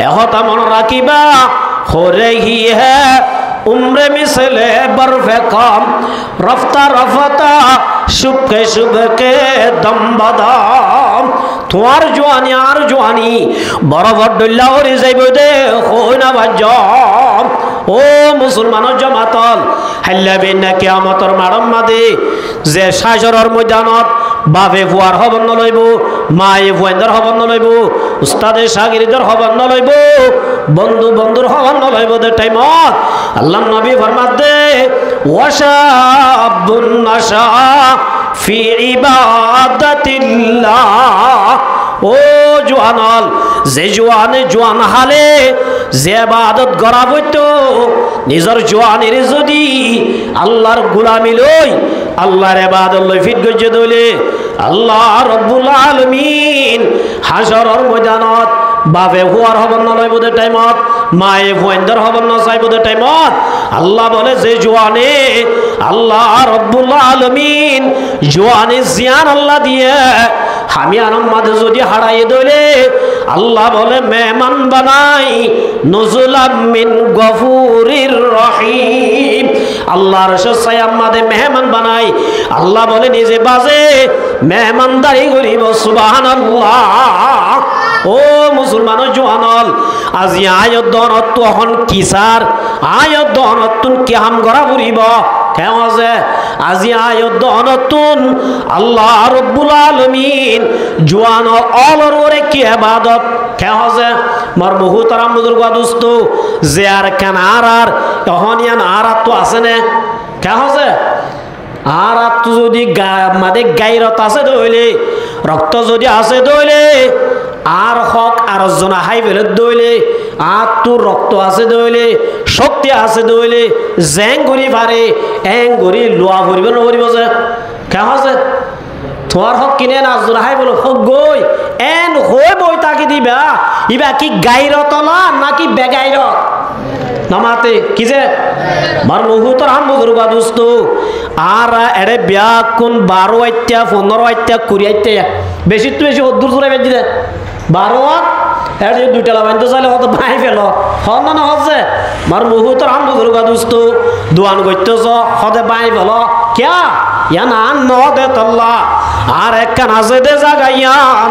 S1: এহতা মন রাখিবা হরেহি হে উমরে মিসলে বরফে কম রফতা শুভকে দম বাদাম তোমার জওয়ানি আর জওয়ানি বরাবর ডল্লা হরে যাইব দে কই না বাজম ও মুসলমানের জামাতল হাল্লাবে না কিয়ামতের মাড়ম মাদে যে সাজরর ময়দানত বাপে ফুয়ার হবন লইব মায়ে ফুয়েন্দর হবন লইব উস্তাদে শাগিরদের হবন লইব বন্ধুর হবন লইব দে টাইমত আল্লাহ নবী ফরমাত দে ওয়াশাবুন নাশা ফি ইবাদাতিল্লাহ ও জওয়ানল যে জওয়ান হালে যে ইবাদত করা হইতো নিজের জওয়ানির যদি আল্লাহর গোলামি লই আল্লাহর ইবাদত লই ফিট গজ্জে দইলে আল্লাহ রব্বুল আলামিন হাশরের ময়দানত বাপে হুয়ার হবন লইব দে টাইমত মায়ে ফুয়েন্দর হবন চাইব দে টাইমত আল্লাহ বলে যে জওয়ানে আল্লাহ রব্বুল আলামিন জওয়ানে জিয়ান আল্লাহ দিয়ে আমি আনম মাঝে যদি হারাই দইলে আল্লাহ বলে মেহমান বানাই নুজুলাম মিন গফুরির রহিম। আল্লাহর ছায়ার মাঝে মেহমান বানাই, আল্লাহ বলে নিজে বাজে মেহমানদারি করিব। সুবহানাল্লাহ। ও মুসলমান জোয়ানল, আজি আয়ত দনত হন কিসার আয়ত দনতুন কি হাম করা ফুরিব কেমন আছে আজি আয়ত দনতুন আল্লাহ রব্বুল আলামিন জোয়ান অলরে কি ইবাদত কেমন আছে মার মুহতারাম বুজুর্গ দোস্ত যে আর কানার আর অহনিয়ান আর তো আছে না কেমন আছে আর তো যদি মাদে গায়রত আছে দইলে রক্ত যদি আছে দইলে আর হক আর জনা হাই ফেলে দইলে আর তোর রক্ত আছে দইলে শক্তি আছে দইলে জেং ঘুরি পারে এং ঘুরি লোয়া ভরিব নভরিব যে কেমন আছে তোমার হক কিনে না জোনা হাই বলো হক গই এন হই বই তাকে দিবা ইবা কি গাইরত না নাকি বেগাইরত নামাতে কি যে মার মুহুতর হাম বুজুর্গ দোস্ত আর এড়ে বিয়া কোন 12 আইত্যা 15 আইত্যা 20 আইত্যা বেশি তো বেশি দূর জোরে বেজি দে 12 এর যে দুইটা লাগাইতে চাইলে হয়তো ভাই ফেল হন না হচ্ছে মার মুহুতর হাম বুজুর্গ দোস্ত দোয়ান গইতেছ হদে ভাই ফেল কিয়া ইয়া না নদে তল্লা আর একখান আছে দে জাগাইয়ান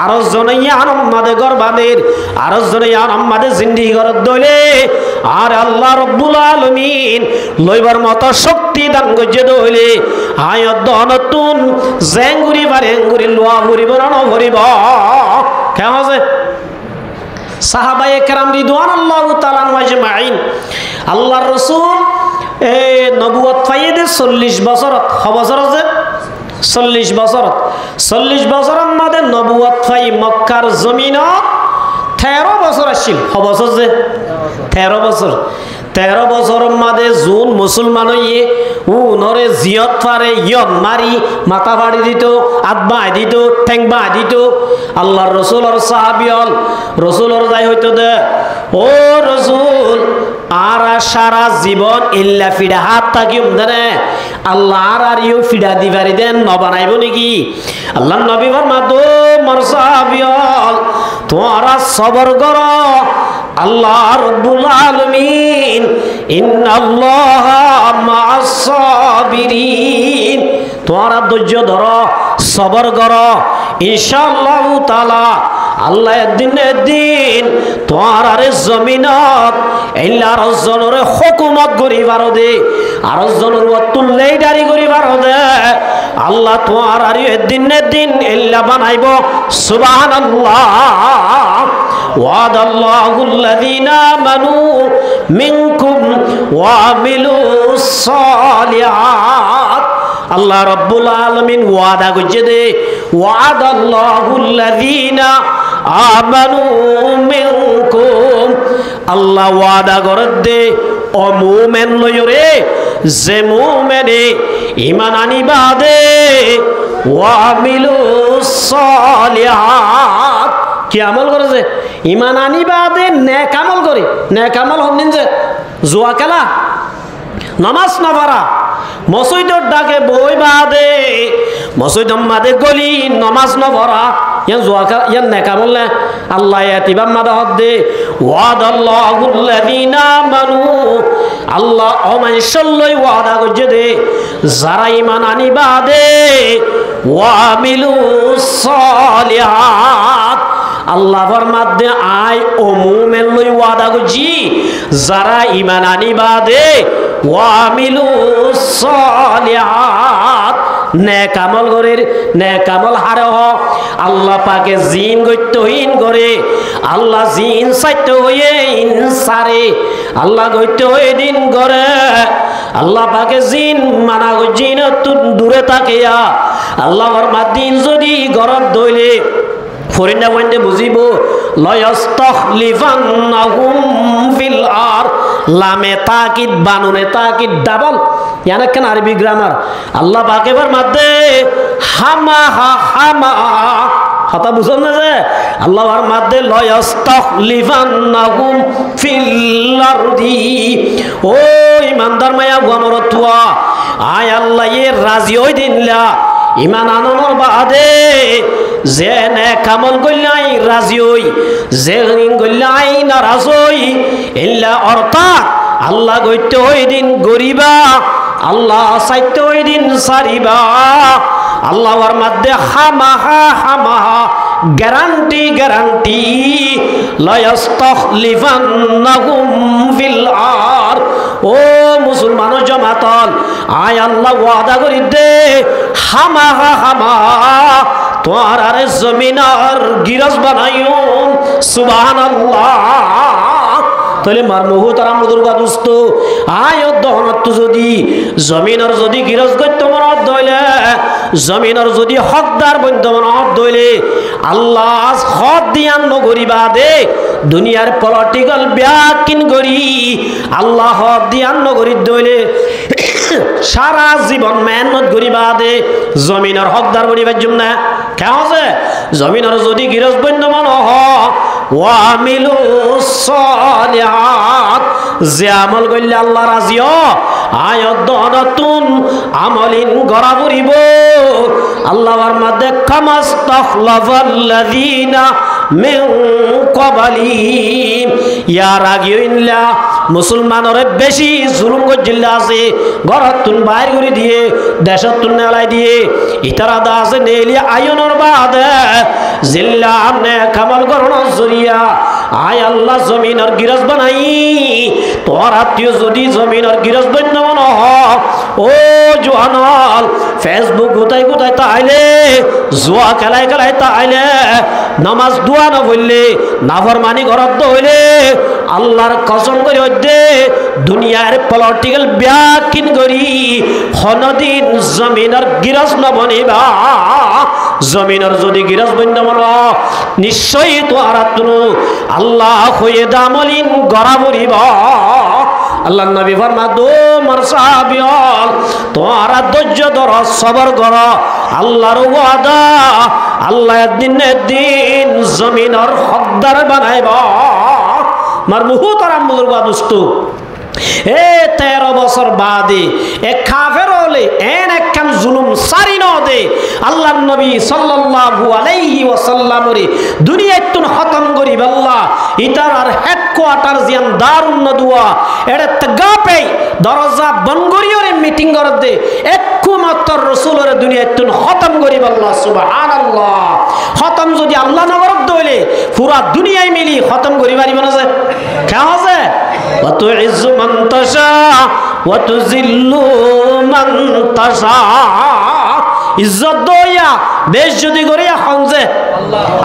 S1: আর জনে ইয়ান আমাদের গরবাদের আর জনে ইয়ান আমাদের জিন্দিগি ঘর দইলে আর আল্লাহ রব্বুল আলামিন লইবার মতো শক্তি দান গজে দইলে আয়ত দনতুন জেঙ্গুরি বারেঙ্গুরি লোয়া ভরিব না ভরিব কেমন আছে সাহাবায়ে কেরাম রিদওয়ানুল্লাহু তাআলা আজমাইন আল্লাহর রাসূল এই নবুয়ত পাইয়ে 40 বছর বছর আছে 40 বছর 40 বছরের মধ্যে নবুয়ত পাই মক্কার জমিনত 13 বছর আসছিল বছর যে 13 বছর 13 বছরের মধ্যে জুন মুসলমান হইয়ে নরে জিয়ত পারে ইয়ন মারি মাথা বাড়ি দিত হাত বাঁ দিত ঠ্যাং বাঁ দিত আল্লাহর রসুলর সাহাবিয়ল রসুলর যাই হইতো দে ও রসুল আর সারা জীবন ইল্লা ফিডা হাত থাকিম দেনে আল্লাহ আর ইউ ফিডা দিবারি দেন নবানাইব নাকি আল্লাহ নবী ফরমাতো মোর সাহাবিয়ল তোরা সবর করো আল্লাহ রব্বুল আলামিন ইন্নাল্লাহা মা'আস সাবিরিন তোরা ধৈর্য ধরো সবর করো ইনশাআল্লাহ তাআলা আল্লাহ একদিন তোরারে জমিনত ইল্লা রাজজনরে হুকুমত করিবার দে আর রাজজনর ওয়াতুল্লাই দারি করিবার দে আল্লাহ তোরারে একদিন ইল্লা বানাইব সুবহানাল্লাহ ওয়াদাল্লাহুল লাযিনা আমানু মিনকুম ওয়া আমিলুস সালিহাত আল্লাহ রাব্বুল আলামিন ওয়াদা করছে দে ওয়াদাল্লাহুল লাযিনা আমানু মিনকুম আল্লাহ ওয়াদা করে দে ও মুমিন লয়রে যে মুমিনে ঈমান আনিবা দে ওয়া আমিলুস সালিহাত কি আমল করেছে ঈমান আনিবা দে নেক আমল করে নেক আমল হন যে জুয়া খেলা নামাজ না পড়া মসজিদের ডাকে বই বাদে মসজিদ মাদে গলি নামাজ না পড়া ইয়ান জুয়া খেলা ইয়ান নেক আমল না আল্লাহ ইয়াতিবাম মাদা হদে ওয়াদাল্লাহুল লাযিনা আমানু আল্লাহ অমাইশাল্লাই ওয়াদা করছে দে যারা ঈমান আনিবা দে ওয়া আমিলুস সালিহাত আল্লাহ ফরমাতে আয় ও মুমিন লই ওয়াদা করছি যারা ঈমান আনিবা দে ওয়া আমিলুস সালিহাত নেক আমল করে নেক আমল হারে হ আল্লাহ পাকে জিন গত্যহীন করে আল্লাহ জিন সাইত্য হয়ে ইনসারে আল্লাহ গত্য হয়ে দিন করে আল্লাহ পাকে জিন মানা জিন দূরে থাকিয়া আল্লাহ ফরমাত দিন যদি ঘরত দইলে ফরিনা ওয়ান্ডে বুঝিব লায়াস্তাখলিফান্নাহুম ফিল আর লামে তাকিদ বানুনে তাকিদ ডাবল ইয়ানা কেন আরবি গ্রামার আল্লাহ পাকের মধ্যে হামা হামা কথা বুঝুন না যে আল্লাহর মধ্যে লায়াস্তাখলিফান্নাহুম ফিল আরদি ও ইমানদার মায়া গোমরতুয়া আয় আল্লাহ এ রাজি হই দিনলা ঈমান আনানোর বাদে যে নেক আমল কইলাই রাজি হই, যে কইলাই নারাজ হই। ইল্লা অর্থাৎ আল্লাহ গইতে ওই দিন গরিবা, আল্লাহ চাইতে ওই দিন সারিবা। আল্লাহর মধ্যে হামাহা হামাহা গ্যারান্টি গ্যারান্টি লা ইস্তাখলিফান্নাহুম ফিল আরদ। ও মুসলমান জামাতল, আয় আল্লাহ ওয়াদা করি দে হামাহা হামাহা তোমার আরে জমিনার গিরজ বানাইও। সুবহানাল্লাহ। তাহলে মার মুহূর্তারা মধুরবা দুস্ত আয় দহনত যদি জমিনের যদি গিরজ করতে মনত দইলে, জমিনের যদি হকদার বন্ধ মনত দইলে আল্লাহ হক দিয়ান নগরিবা দে। দুনিয়ার পলিটিক্যাল ব্যাকিন করি আল্লাহ হক দিয়ান নগরি দইলে সারা জীবন মেহনত করিবা দে জমিনের হকদার বনিবার জন্য। কেন আছে জমিনের যদি গিরজ বন্ধ মন ওয়ামিলু সালিহাত, যে আমল করলে আল্লাহ রাজি আয়তুন আমলিন গড়া পড়িব। আল্লাহর মধ্যে কামাস্তাখলাফাল্লাযীনা মিন ক্বাবলিহিম, ইয়ার আগে ইল্লা মুসলমানরে বেশি জুলুম গজিল্লা আছে, ঘরতুন বাইর করে দিয়ে দেশতুন নেলাই দিয়ে ইতারা দা আছে নেলি আয়নর বাদে জিল্লা আমনে কামাল করণর জরিয়া আয় আল্লাহ জমিনের গিরজ বানাই। তোর আত্মীয় যদি জমিনের গিরজ বন্য মন ও জোয়ানল ফেসবুক গোটাই গোটাই তাইলে, জুয়া খেলায় খেলায় তাইলে, নামাজ দোয়া না বললে, নাফরমানি ঘরত হইলে আল্লাহর কসম করে হইতে দুনিয়ার পলিটিক্যাল ব্যাকিন করি হনদিন জমিনের গিরজ নবনিবা। জমিনের যদি গিরজ বন্য মন নিশ্চয়ই তো আর আল্লাহ হয়ে দামলিন গড়া বলিব। আল্লাহ নবী ফরমাদো মার সাহাবিয়ল তোরা ধৈর্য ধর, সবর কর, আল্লাহর ওয়াদা আল্লাহ একদিন জমিনের হকদার বানাইবা। মার মুহূর্তারাম বুজুর্গ দোস্ত এ 13 বছর বাদে এক কাফের হলে এন একখান জুলুম সারি ন দে আল্লাহ নবী সাল্লাল্লাহু আলাইহি ওয়াসাল্লাম রে দুনিয়াতুন খতম করি আল্লাহ ইতার আর হেডকোয়ার্টার জিয়ান দারুন নদুয়া এড়ে তগাপে দরজা বন্ধ করিওরে মিটিং কর দে একমাত্র রাসূলের দুনিয়াতুন খতম করি আল্লাহ সুবহানাল্লাহ। খতম যদি আল্লাহ নগর দইলে পুরা দুনিয়ায় মিলি খতম করি পারিব না যে কেন আছে وتعز من تشاء وتذل من تشاء। ইজ্জত দইয়া বেশ যদি করিয়া খঞ্জে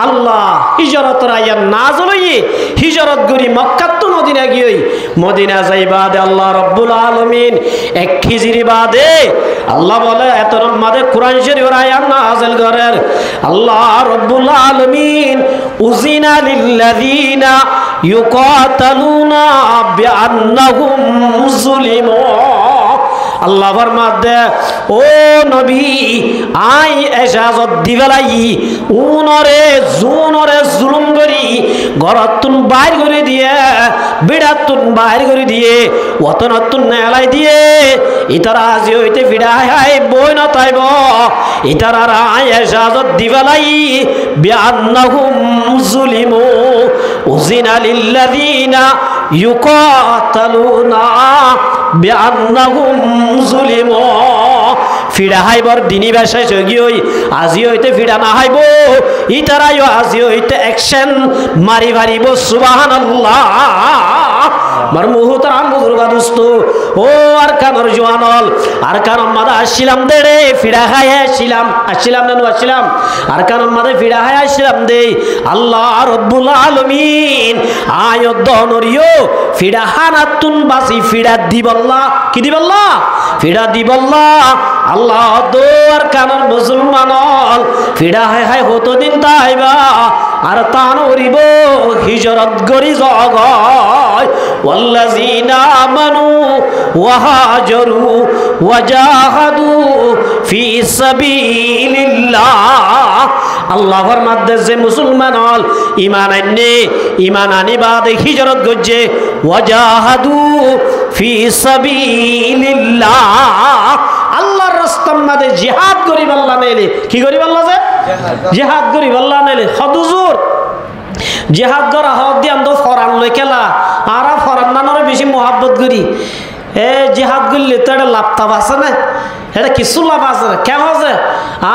S1: আল্লাহ হিজরত রাইয়া না জলই হিজরত করি মক্কা তো মদিনা গিয়ে মদিনা যাই বাদে আল্লাহ রব্বুল আলামিন এক হিজরি বাদে আল্লাহ বলে এত রহমতে কুরআন শরীফ আয়াত নাযিল করেন আল্লাহ রব্বুল আলামিন উজিনা লিল্লাযিনা ইউকাতালুনা বিআন্নাহুম মুসলিমু। আল্লাহ ফরমাতে ও নবী আই এজাজত দিবেলাই উনরে জুনরে জুলুম করি ঘরতুন বাইর করে দিয়ে বিড়াতুন বাইর করে দিয়ে ওতনতুন নেলাই দিয়ে ইতারা আজি হইতে বিড়াই হাই বই না তাইব ইতারা আই এজাজত দিবেলাই বিআন্নাহুম মুসলিমু উজিনা লিল্লাযিনা ইউকাতালুনা বিআন্নাহুম মুসলিমু। ফিড়া হাইবর দিনী ভাষায় সগিয়ই আজি হইতে ফিড়া না হাইব ইতারাইও আজি হইতে অ্যাকশন মারি মারিব সুবহানাল্লাহ। মার মুহতারাম বুজুর্গ দোস্ত ও আর কানর জওয়ানল আর কানর মাদা আসছিলাম দে রে ফিড়া খাই আসছিলাম না আসছিলাম আর কানর মাদা ফিড়া খাই আসছিলাম দে আল্লাহ রব্বুল আলামিন আয়াত দনরিও ফিড়া হানাতুন বাসি ফিড়া দিবল্লাহ কি দিবল্লাহ ফিড়া দিবল্লাহ আল্লাহ দোয়ার কানর মুসলমানল ফিড়া হাই হাই হতো দিন তাইবা আর তান ওরিব হিজরত গরি জগয় ওয়াল্লাযীনা আমানু ওয়া হাজারু ওয়া জাহাদু ফি সাবিলিল্লাহ। আল্লাহর মধ্যে যে মুসলমান হল ঈমান আনি বাদে হিজরত গজে ওয়া জাহাদু ফি সাবিলিল্লাহ আল্লাহর রাস্তার মাঝে জিহাদ করি আল্লাহ নেলে কি করি আল্লাহ যে জিহাদ করি আল্লাহ নেলে হদুজুর জিহাদ করা হক দিয়ে আমরা ফরান লই খেলা আর ফরান নানরে বেশি মহাব্বত করি এ জিহাদ করলে তো এটা লাভ তাপ আছে না এটা কিছু লাভ আছে না কেমন আছে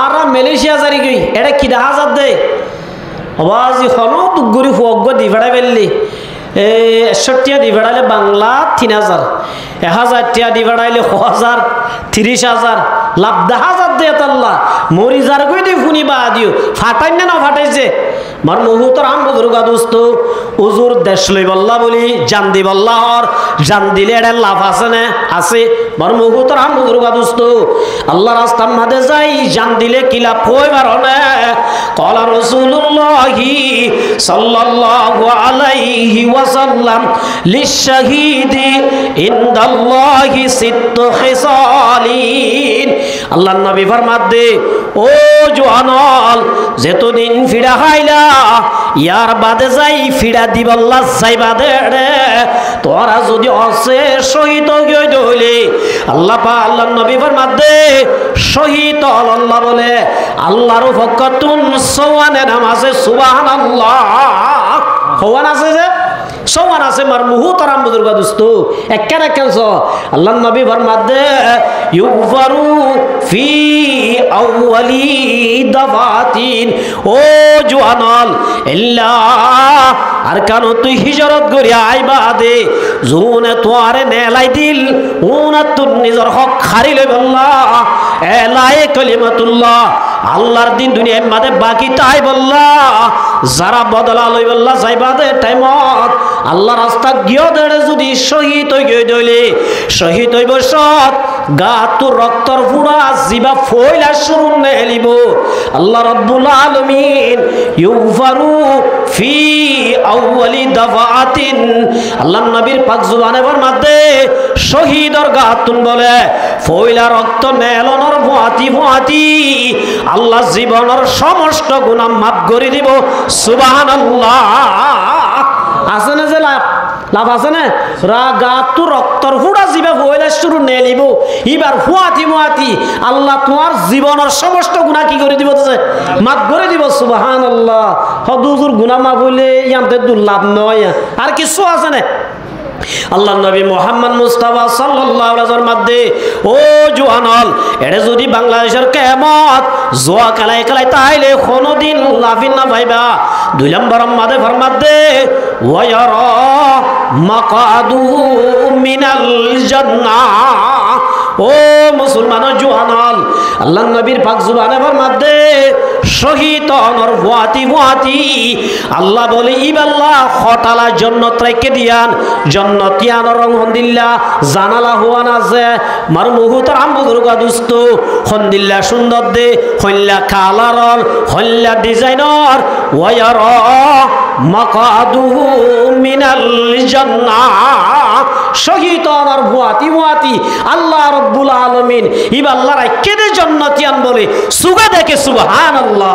S1: আর মালয়েশিয়া জারি গই এটা কি 1000 দেয় আওয়াজি হলো দুগুরি ফগ্গ দি ফেড়া ফেললি 61 টিয়া দি ফেড়ালে বাংলা 3000 1000 টিয়া দি ফেড়াইলে 1000 30,000 লাভ 10,000 দেয় আল্লাহ মরি যার কই দি ফুনি বা দিও ফাটাই না ফাটাইছে মার মুহুতর আম বুজুর্গা দোস্ত উজুর দেশ লই বল্লা বলি জান দি বল্লাহর জান দিলে এর লাভ আছে না আছে মার মুহুতর আম বুজুর্গা দোস্ত আল্লাহ রাস্তার মাঝে যাই জান দিলে কি লাভ হইবার না কলা রাসূলুল্লাহি সাল্লাল্লাহু আলাইহি ওয়াসাল্লাম লিশাহিদি ইনদাল্লাহি সিত্তু খিসালিন আল্লাহর নবী ফরমাত দে ও জওয়ানল যেতদিন ফিড়া খাইলা ইয়ার বাদে যাই ফিড়া দিবল্লা যাইবা দে রে তোরা যদি অসে শহীদ হইলে আল্লাহ পা আল্লাহর নবী ফরমাত দে শহীদ আল্লাহ বলে আল্লাহর ফকতুন সওয়ানে নামাজে সুবহানাল্লাহ হওয়ান আছে যে সওয়ান আছে মার মুহুতারাম বুজুর্গ দোস্ত একখানে কেনছ আল্লাহর নবী ফরমাত দে ইউফারু ফি আউয়ালি দাফাতিন ও জওয়ানল ইল্লা আর কেন তুই হিজরত করি আইবা দে জুনে তোয়ারে নেলাই দিল উনা তুর নিজর হক খারি লই বল্লাহ এলায়ে কালিমাতুল্লাহ আল্লাহর দিন দুনিয়ার মাঝে বাকি তাই বল্লাহ যারা বদলা লই বল্লাহ যাইবা দে টাইমত আল্লাহ রাস্তা গিয়ে দেড়ে যদি শহীদ হয়ে গিয়ে দইলে শহীদ হইব সৎ গা তোর রক্তর ফুড়া জিবা ফইলা শুরু নেলিব আল্লাহ রাব্বুল আলামিন ইউফারু ফি আউয়ালি দাফাতিন আল্লাহ নবীর পাক জুবানে ফরমাতে শহীদর গাতুন বলে ফইলা রক্ত নেলনর ফুয়াতি ফুয়াতি আল্লাহ জীবনের সমস্ত গুনাহ মাফ করে দিব সুবহানাল্লাহ আছে না যে লাভ আছে না গাতু রক্তর ফুড়া জিবা হইলে শুরু নেলিব এবার ফুয়াতি মুয়াতি আল্লাহ তোমার জীবনের সমস্ত গুনাহ কি করে দিব মাফ করে দিব সুবহানাল্লাহ হদুজুর গুনাহ মাফ হইলে ইয়াতে দুর্লাভ নয় আর কিছু আছে না আল্লাহ নবী মুহাম্মদ মুস্তাফা সাল্লাল্লাহু আলাইহি ওয়াসাল্লাম মধ্যে ও জওয়ানল এটা যদি বাংলাদেশের কিয়ামত জোয়া কালাই কালাই তাইলে কোনদিন লাফিন না ভাইবা 2 নম্বর মাদে ফরমাত দে ওয়ায়ারা মাকাদু মিনাল জান্নাহ ও মুসলমান জওয়ানল আল্লাহ নবীর পাক জুবানে ফরমাত দে শহীদ অনর ওয়াতি ওয়াতি আল্লাহ বলে ইবাল্লাহ খতালা জান্নাত রাইকে দিয়ান জান্নাতিয়ান রং হন্দিল্লা জানালা হুয়ান আছে মার মুহুতর আম বুজুর্গ দোস্ত হন্দিল্লা সুন্দর দে হল্লা কালারল হল্লা ডিজাইনার ওয়ায়ারা মাকাদুহু মিনাল জান্নাহ শহীদ অনর ওয়াতি ওয়াতি আল্লাহ রাব্বুল আলামিন ইবাল্লাহ রাইকে দে জান্নাতিয়ান বলে সুগা দেখে সুবহানাল্লাহ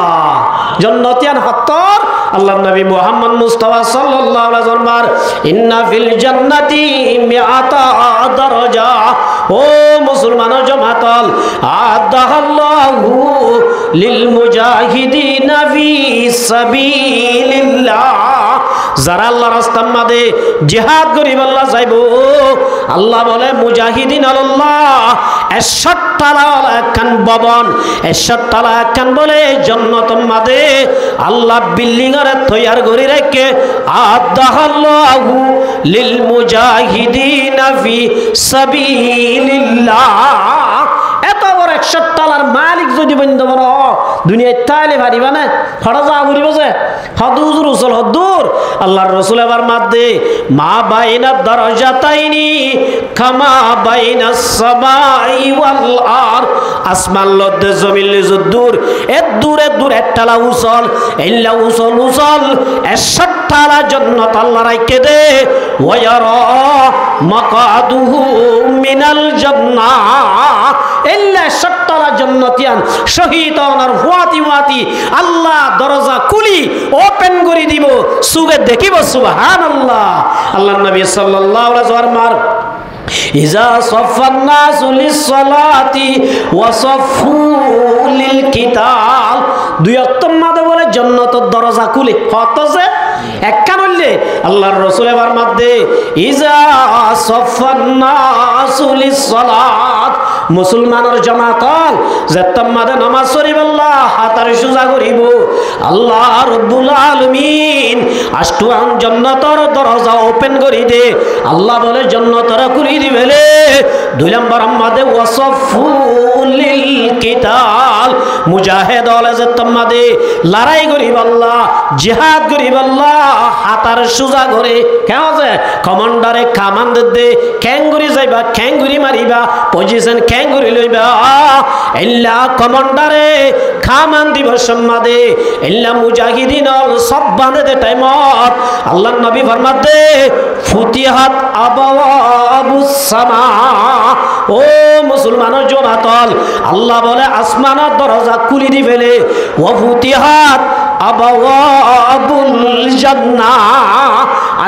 S1: জান্নাতিয়ান হত্তর আল্লাহর নবী মুহাম্মদ মুস্তাফা সাল্লাল্লাহু আলাইহি ওয়াসাল্লাম ইন্না ফিল জান্নাতি মিআতা দারাজা ও মুসলমান জামাতাল আদাল্লাহু লিল মুজাহিদিনা ফি সাবিলিল্লাহ যারা আল্লাহর রাস্তার মাঝে জিহাদ করিব আল্লাহ যাইবো আল্লাহ বলে মুজাহিদিন আল্লাহ 61 তালা একখান ভবন 61 তালা একখান বলে জান্নাতের মাঝে আল্লাহ বিল্ডিং এর তৈয়ার করে রেখে আদাল্লাহু লিল মুজাহিদিনা ফি সাবিলিল্লাহ এত বড় 61 তালার মালিক যদি বন্ধ বড় দুনিয়ায় তাইলে পারিবা না ফড়া যা ঘুরিব যে হদুজুর উসল হদুর আল্লাহর রাসূল এবার মাদে মা বাইনা দারাজাতাইনি কামা বাইনাস সামাই ওয়াল আর আসমান লদ জমিন যদুর এত দূর একটালা উসল ইল্লা উসল 61 তালা জান্নাত আল্লাহ রাইকে দে ওয়ায়ারা মাকাদুহু মিনাল জান্নাহ ইল্লা 61 তালা জান্নাতিয়ান শহীদ আর ওয়াতি ওয়াতি আল্লাহ দরজা খুলি ওপেন করে দিব সুগে দেখিব সুবহানাল্লাহ আল্লাহর নবী সাল্লাল্লাহু আলাইহি ওয়াসাল্লাম ইজা সাফান নাসু লিস-সালাতি ওয়া সাফু লিল-কিতাল। দুই ওয়াক্ত মাঝে বলে জান্নাতের দরজা খুলে হতছে একখান হইলে আল্লাহর রাসূল এবার মধ্যে ইজা সাফান নাসু লিস-সালাত মুসলমানের জামাত যে তোমাদের নামাজ পড়িব আল্লাহ হাতার সোজা করিব আল্লাহ রব্বুল আলামিন আষ্টুয়ান জান্নাতের দরজা ওপেন করি দে আল্লাহ বলে জান্নাতের খুলি দিবেলে। দুই নম্বর আমাদের ওয়াসাফুল লিল কিতাল মুজাহিদ হলে যে তোমাদের লড়াই করিব আল্লাহ জিহাদ করিব আল্লাহ হাতার সোজা করে কেন যে কমান্ডারে কামান দে ক্যাঙ্গুরি যাইবা ক্যাঙ্গুরি মারিবা পজিশন ক্যাঙ্গুরি লইবা ইল্লা কমান্ডারে কামান দিব সম্মাদে ইল্লা মুজাহিদিন সব বাঁধে দে টাইমত আল্লাহর নবী ফরমাত দে ফুতিহাত আবাওয়াবুস সামা। ও মুসলমানের জমাতল আল্লাহ বলে আসমানের দরজা খুলি দিবেলে ওয়া ফুতিহাত আবাওয়াবুল জান্নাহ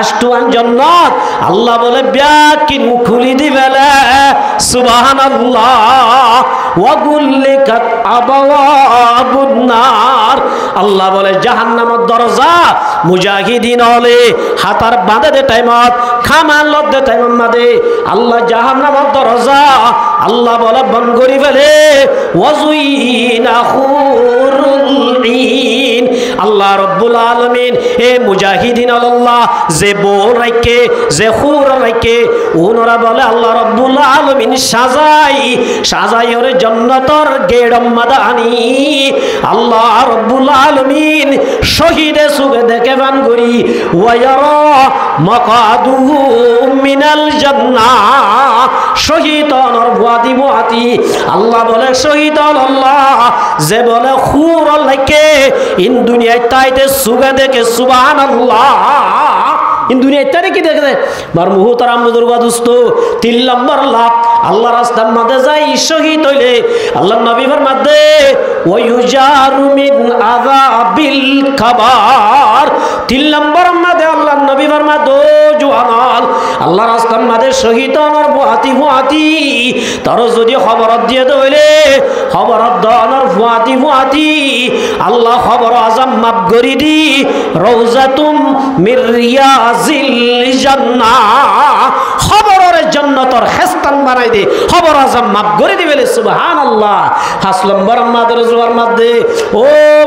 S1: আষ্টুয়ান জান্নাত আল্লাহ বলে ব্যাকিন খুলি দিবেলে সুবহানাল্লাহ ওয়া গুল্লিকাত আবাওয়াবুন নার আল্লাহ বলে জাহান্নামের দরজা মুজাহিদিন হলে হাতার বাঁধে দে টাইমত খামান লদ দে টাইমত মাদে আল্লাহ জাহান্নামের দরজা আল্লাহ বলে বন্ধ করি ফেলে ওয়াজুইনা হুরুল ঈন আল্লাহ রব্বুল আলামিন এ মুজাহিদিন আল্লাহ যে বল রাখে যে হুর রাখে ওনরা বলে আল্লাহ রব্বুল আলামিন সাজাই ওরে জান্নাতের গেড়ম মাদানি আল্লাহ রব্বুল আলামিন শহীদে সুগে দেখে বান করি ওয়ায়ারা মাকাদুহু মিনাল জান্নাহ শহীদ অনর বুয়াদি বুয়াতি আল্লাহ বলে শহীদ আল্লাহ যে বলে হুর রাখে ইন দুনিয়ায় তাইতে সুগে দেখে সুবহানাল্লাহ ইন দুনিয়ায় তারে কি দেখে বার মুহতারাম বুজুর্গ দোস্ত 3 নম্বর লাভ আল্লাহ রাস্তার মধ্যে যাই শহীদ হইলে আল্লাহর নবী ফরমাতে ওয়ায়ুজারু মিন আযাবিল কাবার 3 নম্বর মধ্যে আল্লাহর নবী ফরমাতো জওয়ানাল আল্লাহ রাস্তার মধ্যে শহীদ হওয়ার বুয়াতি তার যদি খবর দিয়ে দইলে খবর দানার বুয়াতি আল্লাহ খবর আজম মাফ করি দি রওজাতুম মির রিয়াজিল জান্নাহ খবরের জান্নাতের হেস্তান বানাই দে খবর আজম মাফ করে দিবে সুবহানাল্লাহ। 5 নম্বর আমাদের জোয়ার মধ্যে ও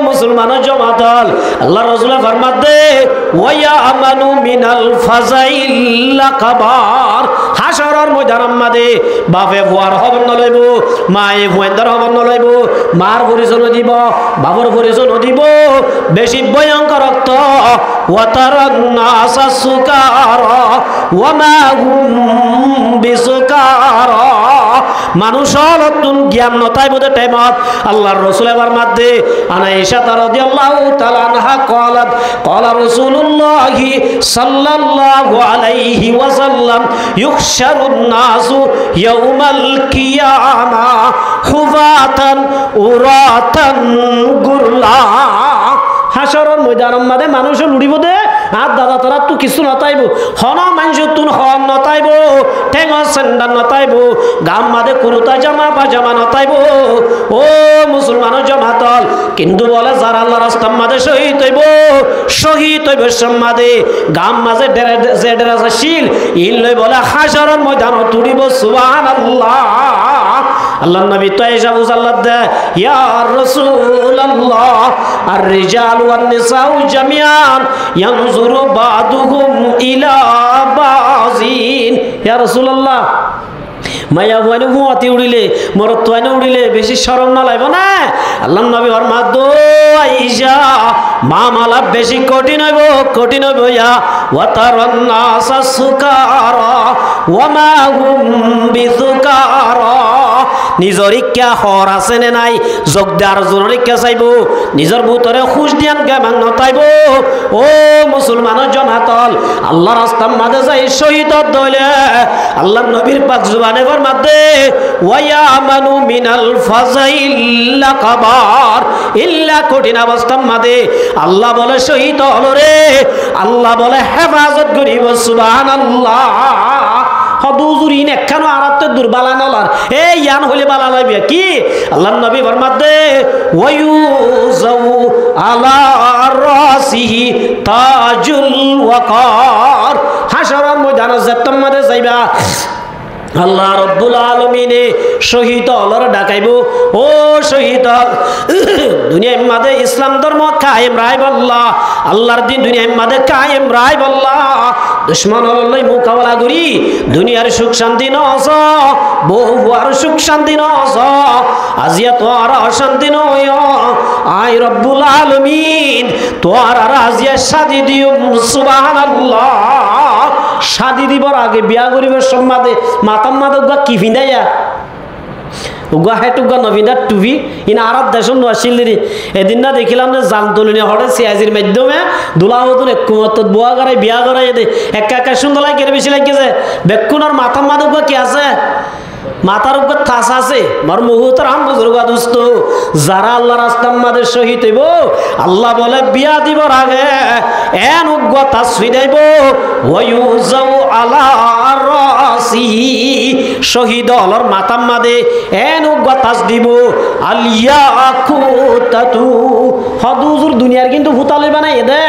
S1: মুসলমানের জমাতল আল্লাহ রাসূল ফরমাতে ওয়া আমানু মিনাল ফাজাইল কাবার হাশরের ময়দানের মধ্যে বাপে ভুয়ার খবর ন লইব মায়ে ভুয়েন্দার খবর ন লইব মার পরিচয় দিব বাবার পরিচয় দিব বেশি ভয়ঙ্কর রক্ত ওয়াতারান নাসা সুকারা ওয়া মা হুম বিসুকারা মানুষের নতুন জ্ঞান নতাই বোধ টাইমত আল্লাহর রাসূল এবার মধ্যে আনাইশা রাদিয়াল্লাহু তাআলা আনহা قالت قال رسول الله صلى الله عليه وسلم يحشر الناس يوم القيامة حفاة عراة غرلا হাসরের ময়দানের মধ্যে মানুষ লুড়িব দে আর দাদা তোরা তো কিছু নতাইব হন মানুষ তুন হন নতাইব ঠেঙ সেন্ডার নতাইব গাম মাদে কুরুতা জামা পাজামা নতাইব ও মুসলমানের জমাতল কিন্তু বলে যারা আল্লাহ রাস্তার মাঝে শহীদ হইব সম্মাদে গাম মাঝে যে ডেরা শিল ইল লই বলে হাসরের ময়দান তুড়িব সুবহানাল্লাহ। আল্লাহ নবী তো এসা বুঝাল্লাহ দে ইয়া রাসূলুল্লাহ আর রিজাল ওয়ান নিসাউ জামিআন ইয়ানজুরু বাদুহুম ইলা বাযিন ইয়া রাসূলুল্লাহ মায়া ভুয়ানে ভুয়াতি উড়িলে মর তোয়ানে উড়িলে বেশি শরম না লাগবে না আল্লাহ নবী ফরমাত দো আয়েশা মামলা বেশি কঠিন হইব ইয়া ওয়াতারান নাসা সুকারা ওয়া মা হুম বিসুকারা নিজর ইচ্ছা হর আছে নে নাই যোগদার জনের ইচ্ছা চাইব নিজর ভিতরে খুশ দিয়ান গামাং নতাইব ও মুসলমানের জমাতল আল্লাহ রাস্তার মাঝে যাই শহীদ দইলে আল্লাহর নবীর পাক জুবানে ফরমাতে ওয়া আমানু মিনাল ফাজাইল কাবার ইল্লা কঠিন অবস্থার মাঝে আল্লাহ বলে শহীদ হলো রে আল্লাহ বলে হেফাজত করিব সুবহানাল্লাহ। হদুজুর ইন একখানো আরাতে দুর্বালা নলার এই ইয়ান হইলে বালা লইবে কি আল্লাহর নবী ফরমাতে ওয়ায়ুজাউ আলা রাসিহি তাজুল ওয়াকার হাশরের ময়দানে যেতম মাদে যাইবা আল্লাহ রব্বুল আলামিনে শহীদ হলর ডাকাইব ও শহীদ দুনিয়ার মাঝে ইসলাম ধর্ম কায়েম রাইব আল্লাহ আল্লাহর দিন দুনিয়ার মাঝে কায়েম রাইব আল্লাহ দুশমন হলই মোকাবেলা করি দুনিয়ার সুখ শান্তি নস বহু আর সুখ শান্তি নস আজিয়া তোর অশান্তি নয় আই রব্বুল আলামিন তোর আর আজিয়া শাদি দিও সুবহানাল্লাহ শাদি দিবার আগে বিয়া করিবার সম্মাদে মাতাম মাদক কি ফিন্দাইয়া উগা হেটুগা নভিন্দা টুভি ইনা আরাত দেশন নসিলি এদিন না দেখিলাম যে জাল তুলনি হড়ে সিয়াজির মাধ্যমে দুলাহতুন একমত বুয়া করাই বিয়া করাই দে একা একা সুন্দর লাগে বেশি লাগছে বেকুনার মাতাম মাদক কি আছে মাথার উপর থাস আছে মার মুহূর্তের আম বুজুর্গ দুস্থ যারা আল্লাহ রাস্তার মাঝে শহীদ হইব আল্লাহ বলে বিয়া দিবর আগে এন উগ্র তাস ফিরাইব ওয়ায়ুজাউ আলা রাসিহি শহীদ হলর মাথার মাঝে এন উগ্র তাস দিব আলিয়াকুতাতু হদুজুর দুনিয়ার কিন্তু ভূতালি বানাই দে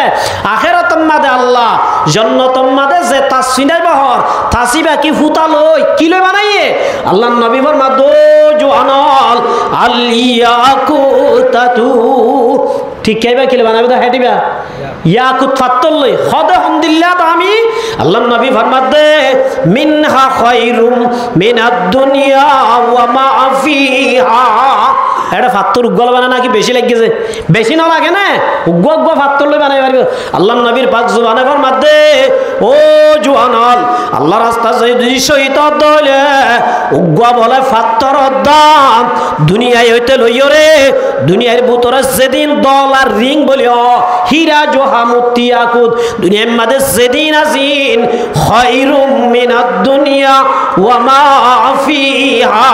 S1: আখিরাতের মাঝে আল্লাহ জান্নাতের মাঝে যে তাস ফিরাইব হর তাসিবা কি ভূতালই কি লই বানাইয়ে আল্লাহ নবী ফরমাতো জোয়ানাল আলিয়াকুতাতু ঠিক কইবা কি বানাবে তো হেটিবা ইয়াকুত ফাত্তল লই খদে হামদুলিল্লাহ আমি আল্লাহ নবী ফরমাতে মিনহা খায়রুম মিনাদ দুনিয়া ওয়া মা ফিহা এটা ফাত্তর উগ্গল বানা নাকি বেশি লাগছে বেশি না লাগে না উগ্গ ফাত্তর লই বানাই পারবে আল্লাহ নবীর পাক জুবানে ফরমাতে ও জোয়ানাল আল্লাহ রাস্তা যদি শহীদ দলে উগ্গ বলে ফাত্তর দাম দুনিয়ায় হইতে লইও রে দুনিয়ার ভিতরে যেদিন ডলার রিং বলিও হীরা জহামতি আকুত দুনিয়ার মাঝে যেদিন আসিন খায়রুম মিনাদ দুনিয়া ওয়া মা ফিহা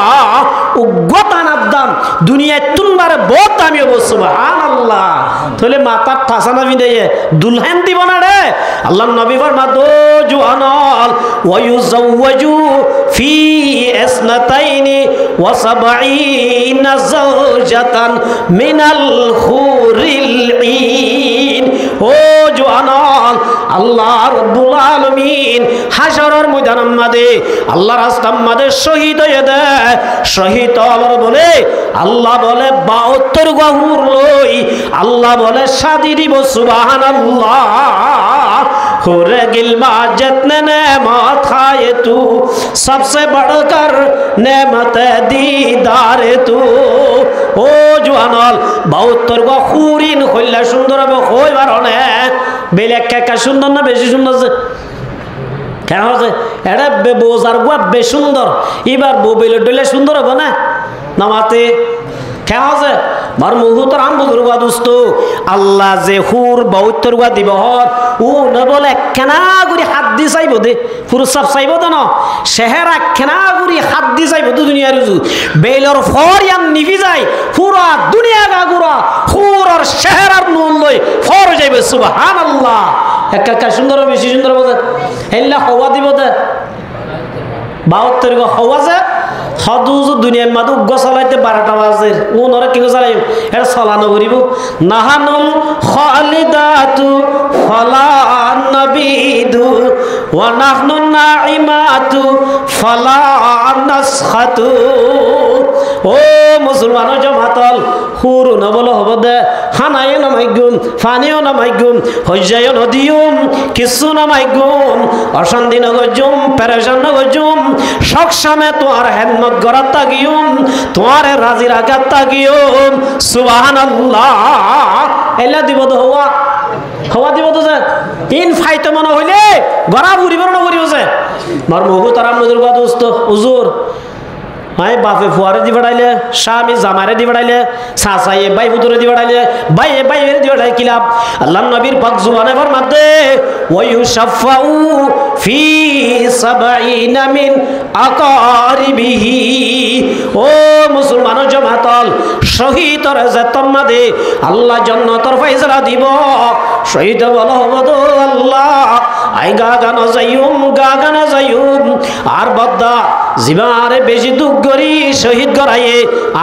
S1: উগ্গতানার দাম দুনিয়ায় তুনবারে বহুত দামি হবো সুবহানাল্লাহ তাহলে মাথার ঠাসানা বিদায়ে দুলহান দিব না রে আল্লাহ নবী ফরমাতো জুয়ানাল ওয়ায়ুজাওয়াজু ফি ইসনাতাইনি ওয়া সাবঈনা যাওজাতান মিনাল হুরিল ঈন ও জুয়ানাল আল্লাহ রাব্বুল আলামিন হাশরের ময়দানের মাঝে আল্লাহ রাস্তার মাঝে শহীদ হয়ে দেয় শহীদ হলর বলে আল্লাহ বলে 72 গহুর লই আল্লাহ বলে শাদি দিব সুবহানাল্লাহ होरे गिलमा जितने नेमत खाए तू सबसे बढ़कर नेमत दीदार तू ओ जुआनल 72 गो खुरिन কইলা সুন্দর হবে কইবার না বেলে একা সুন্দর না বেশি সুন্দর আছে কেন আছে এটা বোজার গুয়া বেশ সুন্দর এবার বেলে ডলে সুন্দর হবে না নামাতে কেন আছে মার মুহূর্তের আম বুজুর্গ দোস্ত আল্লাহ যে হুর 72 গা দিব হর ও না বলে কেনা গুরি হাত দি চাইব দে ফুরসাব চাইব তো না শেহেরা কেনা গুরি হাত দি চাইব তো দুনিয়ার রুজু বেলর ফর ইয়ান নিভি যায় পুরা দুনিয়া গা গুরা হুর আর শেহেরার নুন লই ফর যাইবে সুবহানাল্লাহ একা সুন্দর বেশি সুন্দর বলে হেল্লা হওয়া দিব দে 72 গা হওয়া যায় হদুজ দুনিয়ার মাদু গছলাইতে 12টা বাজে ওনরে কি গছলাই এটা চলানো করিব নাহানুল খালিদাতু ফালা নাবিদু ওয়া নাহনু নাইমাতু ফালা নাসখাতু ও মুসলমান জামাতল হুরু না বলো হবে দে হানায় না মাইগুম ফানিও না মাইগুম হজ্জায় নদিউম কিছু না মাইগুম অশান্তি না গজুম পেরেশান না গজুম সবসময় তোমার হেদমত করার তাগিউম তোমার রাজি রাখার তাগিউম সুবহানাল্লাহ এলা দিব তো হওয়া দিব তো ইন ফাইতে মনে হইলে গড়া ঘুরিব না ঘুরিব যে মার মহু তারা মজুর গা দোস্ত হুজুর হয় বাপে ফুয়ারে দি বেড়াইলে, স্বামী জামারে দি বেড়াইলে, চাচাইয়ে বাই হুতুরে দি বেড়াইলে, বাইয়ে বাইয়ের দি বেড়াই কিলাম। আল্লাহ নবীর পাক জুবানে ফরমাতে ওয়ায়ুশাফাউ ফি সাবঈনা মিন আকারিবিহি। ও মুসলমান জামাতল, শহীদর জাতম মাদে আল্লাহ জান্নাতের ফয়সালা দিব। শহীদ বলো হবদ আল্লাহ আই গাগানো যাইউম আর বদ্দা জিবারে বেশি দুঃখ করি শহীদ গড়াইয়ে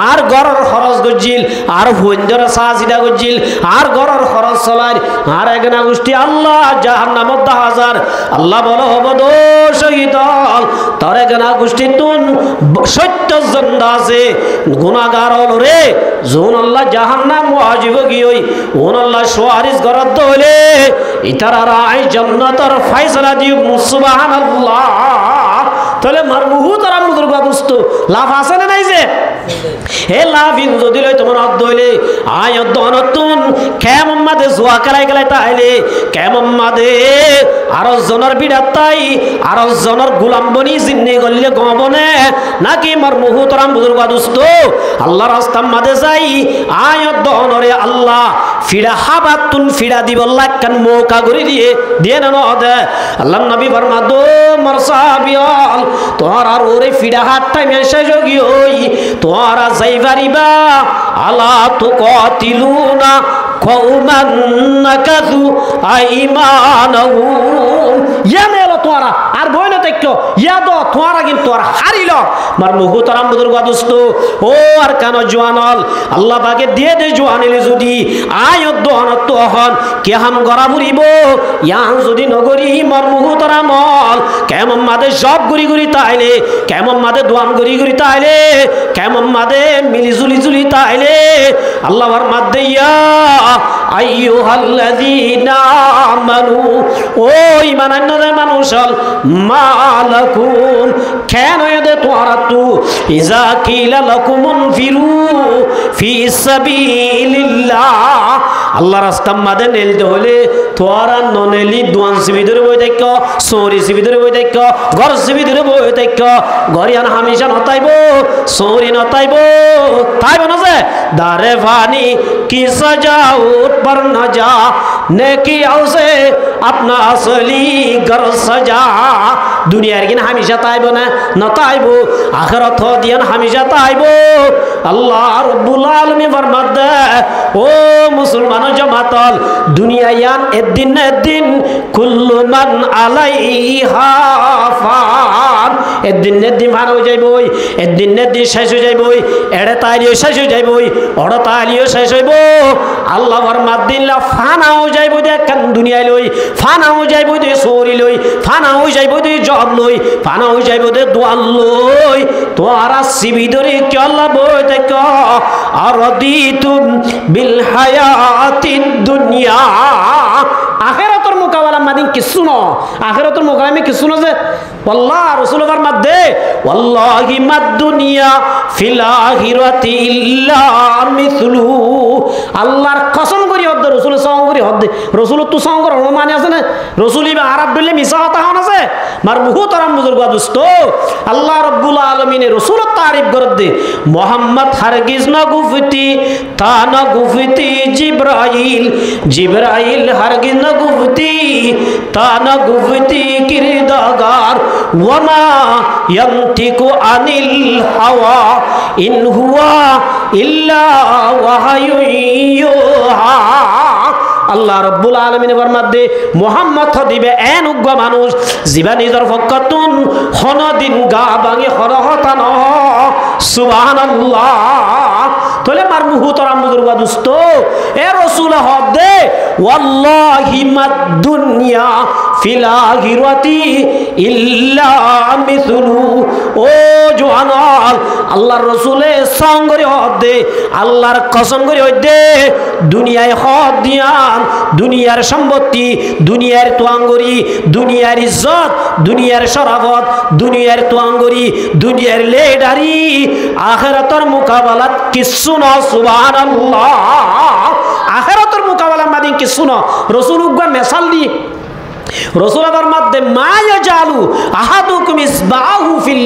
S1: আর গড়র খরচ গজিল আর ভুঞ্জর সাজিদা গজিল আর গড়র খরচ চলাই আর একনা গোষ্ঠী আল্লাহ জাহান্নামত 10,000। আল্লাহ বলো হবদ শহীদ তোর একনা গোষ্ঠী তুন 70 জন আছে গুনাহগার হলো রে, যখন আল্লাহ জাহান্নাম ওয়াজিব গিয়ে ওন আল্লাহ সুয়ারিশ গরদ দলে ইতারা রাই জান্নাতের ফয়সালা দিও সুবহানাল্লাহ। তাহলে মার মুহূর্ত আর মুদুর গাবুস্ত লাভ আছে না নাই যে হে লাভ ইন যদি লই তোমার অর্ধ হইলে আয় অর্ধ অনতুন কেমন মাদে জোয়া খেলাই খেলাই তাইলে কেমন মাদে আরো জনের বিড়াত তাই আরো জনের গোলাম বনি জিন্নি গল্লে গবনে নাকি মার মুহূর্ত আর মুদুর গাবুস্ত আল্লাহ রাস্তা মাদে যাই আয় অর্ধ অনরে আল্লাহ ফিড়া হাবাতুন ফিড়া দিব লাক্কান মৌকা গরি দিয়ে না নদে। আল্লাহ নবী ফরমাদো মার সাহাবিয়াল তোর আর ওরে ফিড়া হাত টাইমে শেষ গিয়ে তোরা যাইবারিবা আলা তো কতিলুনা কওমান নাকাযু আইমানাহুম ইয়ামেলো তোরা আর বইলো দেখো ইয়াদ তোরা কিন্তু আর হারিল মার মুহতারাম বুজুর্গ দোস্ত ও আর কানো জওয়ানল আল্লাহ পাকে দিয়ে দে জওয়ানিলে যদি আয়ত অনত হন কে হাম গরা মুরিব ইয়ান যদি নগরী মার মুহতারামল কেমন মাদে সব গুরি গুরি তাইলে কেমন মাদে দোয়ান গুরি গুরি তাইলে কেমন মাদে মিলি জুলি জুলি তাইলে আল্লাহর মাদে ইয়া আইয়ুহাল্লাযীনা আমানু ও ঈমানদার মানুষল মালাকুম কেন এদে তোরা তু ইজা কিলা লাকুম ফিরু ফি সাবিলিল্লাহ আল্লাহ রাস্তা মাদে নেলতে হলে তোরা ননেলি দোয়ান সিবি ধরে বই দেখ সরি সিবি ধরে বই দেখ ঘর সিবি ধরে বই দেখ গরিয়ান হামেশা নতাইব সরি নতাইব তাইব না যে দারে ফানি কি সজাউত पर न जा नेकी औसे अपना असली घर सजा दुनियार गिन हमेशा ताइबो ना न ताइबो आखिरत हो दियन हमेशा ताइबो अल्लाह रब्बुल आलमीन फरमाते ओ मुसलमानो जमातल दुनिया यान एद्दिन कुल्लु मन आलाइहा फान एद्दिन फान हो जाइबोई एद्दिन शेष हो जाइबोई एड़े तालियो शेष हो जाइबोई ओड़ तालियो शेष हइबो अल्लाह फरमादिल्ला फाना हो जाइबो दे कान दुनिया लई फाना हो जाइबो दे सोरी लई फाना हो जाइबो दे जब लई फाना हो जाइबो दे दुआल लई तोरा सिबी धरे के अल्लाह बोय देख अरदीतुम बिल हायातिद दुनिया आखिरतर मुकाबला मादिन कि सुनो आखिरतर मुकाबला में कि सुनो जे वल्लाह रसूल फरमात दे वल्लाहि मद दुनिया फिल आखिरति इल्ला मिसलु আল্লাহর কসম করি হদ রাসূল সঙ্গ করি হদ রাসূল তো সঙ্গ কর মানে আছে না রাসূল ইবা আরব বললে মিছা কথা হন আছে মার মুহতারাম বুজুর্গ দোস্ত আল্লাহ রাব্বুল আলামিনের রাসূল তারিফ করে দে মুহাম্মদ হারগিজ না গুফতি তা না গুফতি জিবরাইল হারগিজ না গুফতি তা না গুফতি কিরদাগার ওয়ামা ইয়ানতিকু আনিল হাওয়া ইন হুয়া ইল্লা ওয়াহায়ু আল্লাহ রব্বুল আলামিন ফরমাতে মুহাম্মদ দিবে এন উগ্র মানুষ জিবা নিজর ফকতুন হনদিন গা ভাঙি হরহতা ন সুবহানাল্লাহ তোলে মার মুহতারাম বুজুর্গ দোস্ত এ রাসূল হদ দে ওয়াল্লাহি মাদ দুনিয়া ফিল আখিরাতি ইল্লা মিসলু ও জওয়ানাল আল্লাহর রাসূলে সঙ্গরে হদ দে আল্লাহর কসম করে হদ দে দুনিয়ায় হদ দিয়ান দুনিয়ার সম্পত্তি দুনিয়ার তোয়াঙ্গরি দুনিয়ার ইজ্জত দুনিয়ার শরাফত দুনিয়ার তোয়াঙ্গরি দুনিয়ার লেডারি আখিরাতের মুকাবালাত কিছু না সুবহানাল্লাহ আখিরাতের মুকাবালা মাদিন কিছু না রাসূল উগ্র মিসাল দি রাসূল আবার মধ্যে মা ইয়াজালু আহাদুকুম ইসবাহু ফিল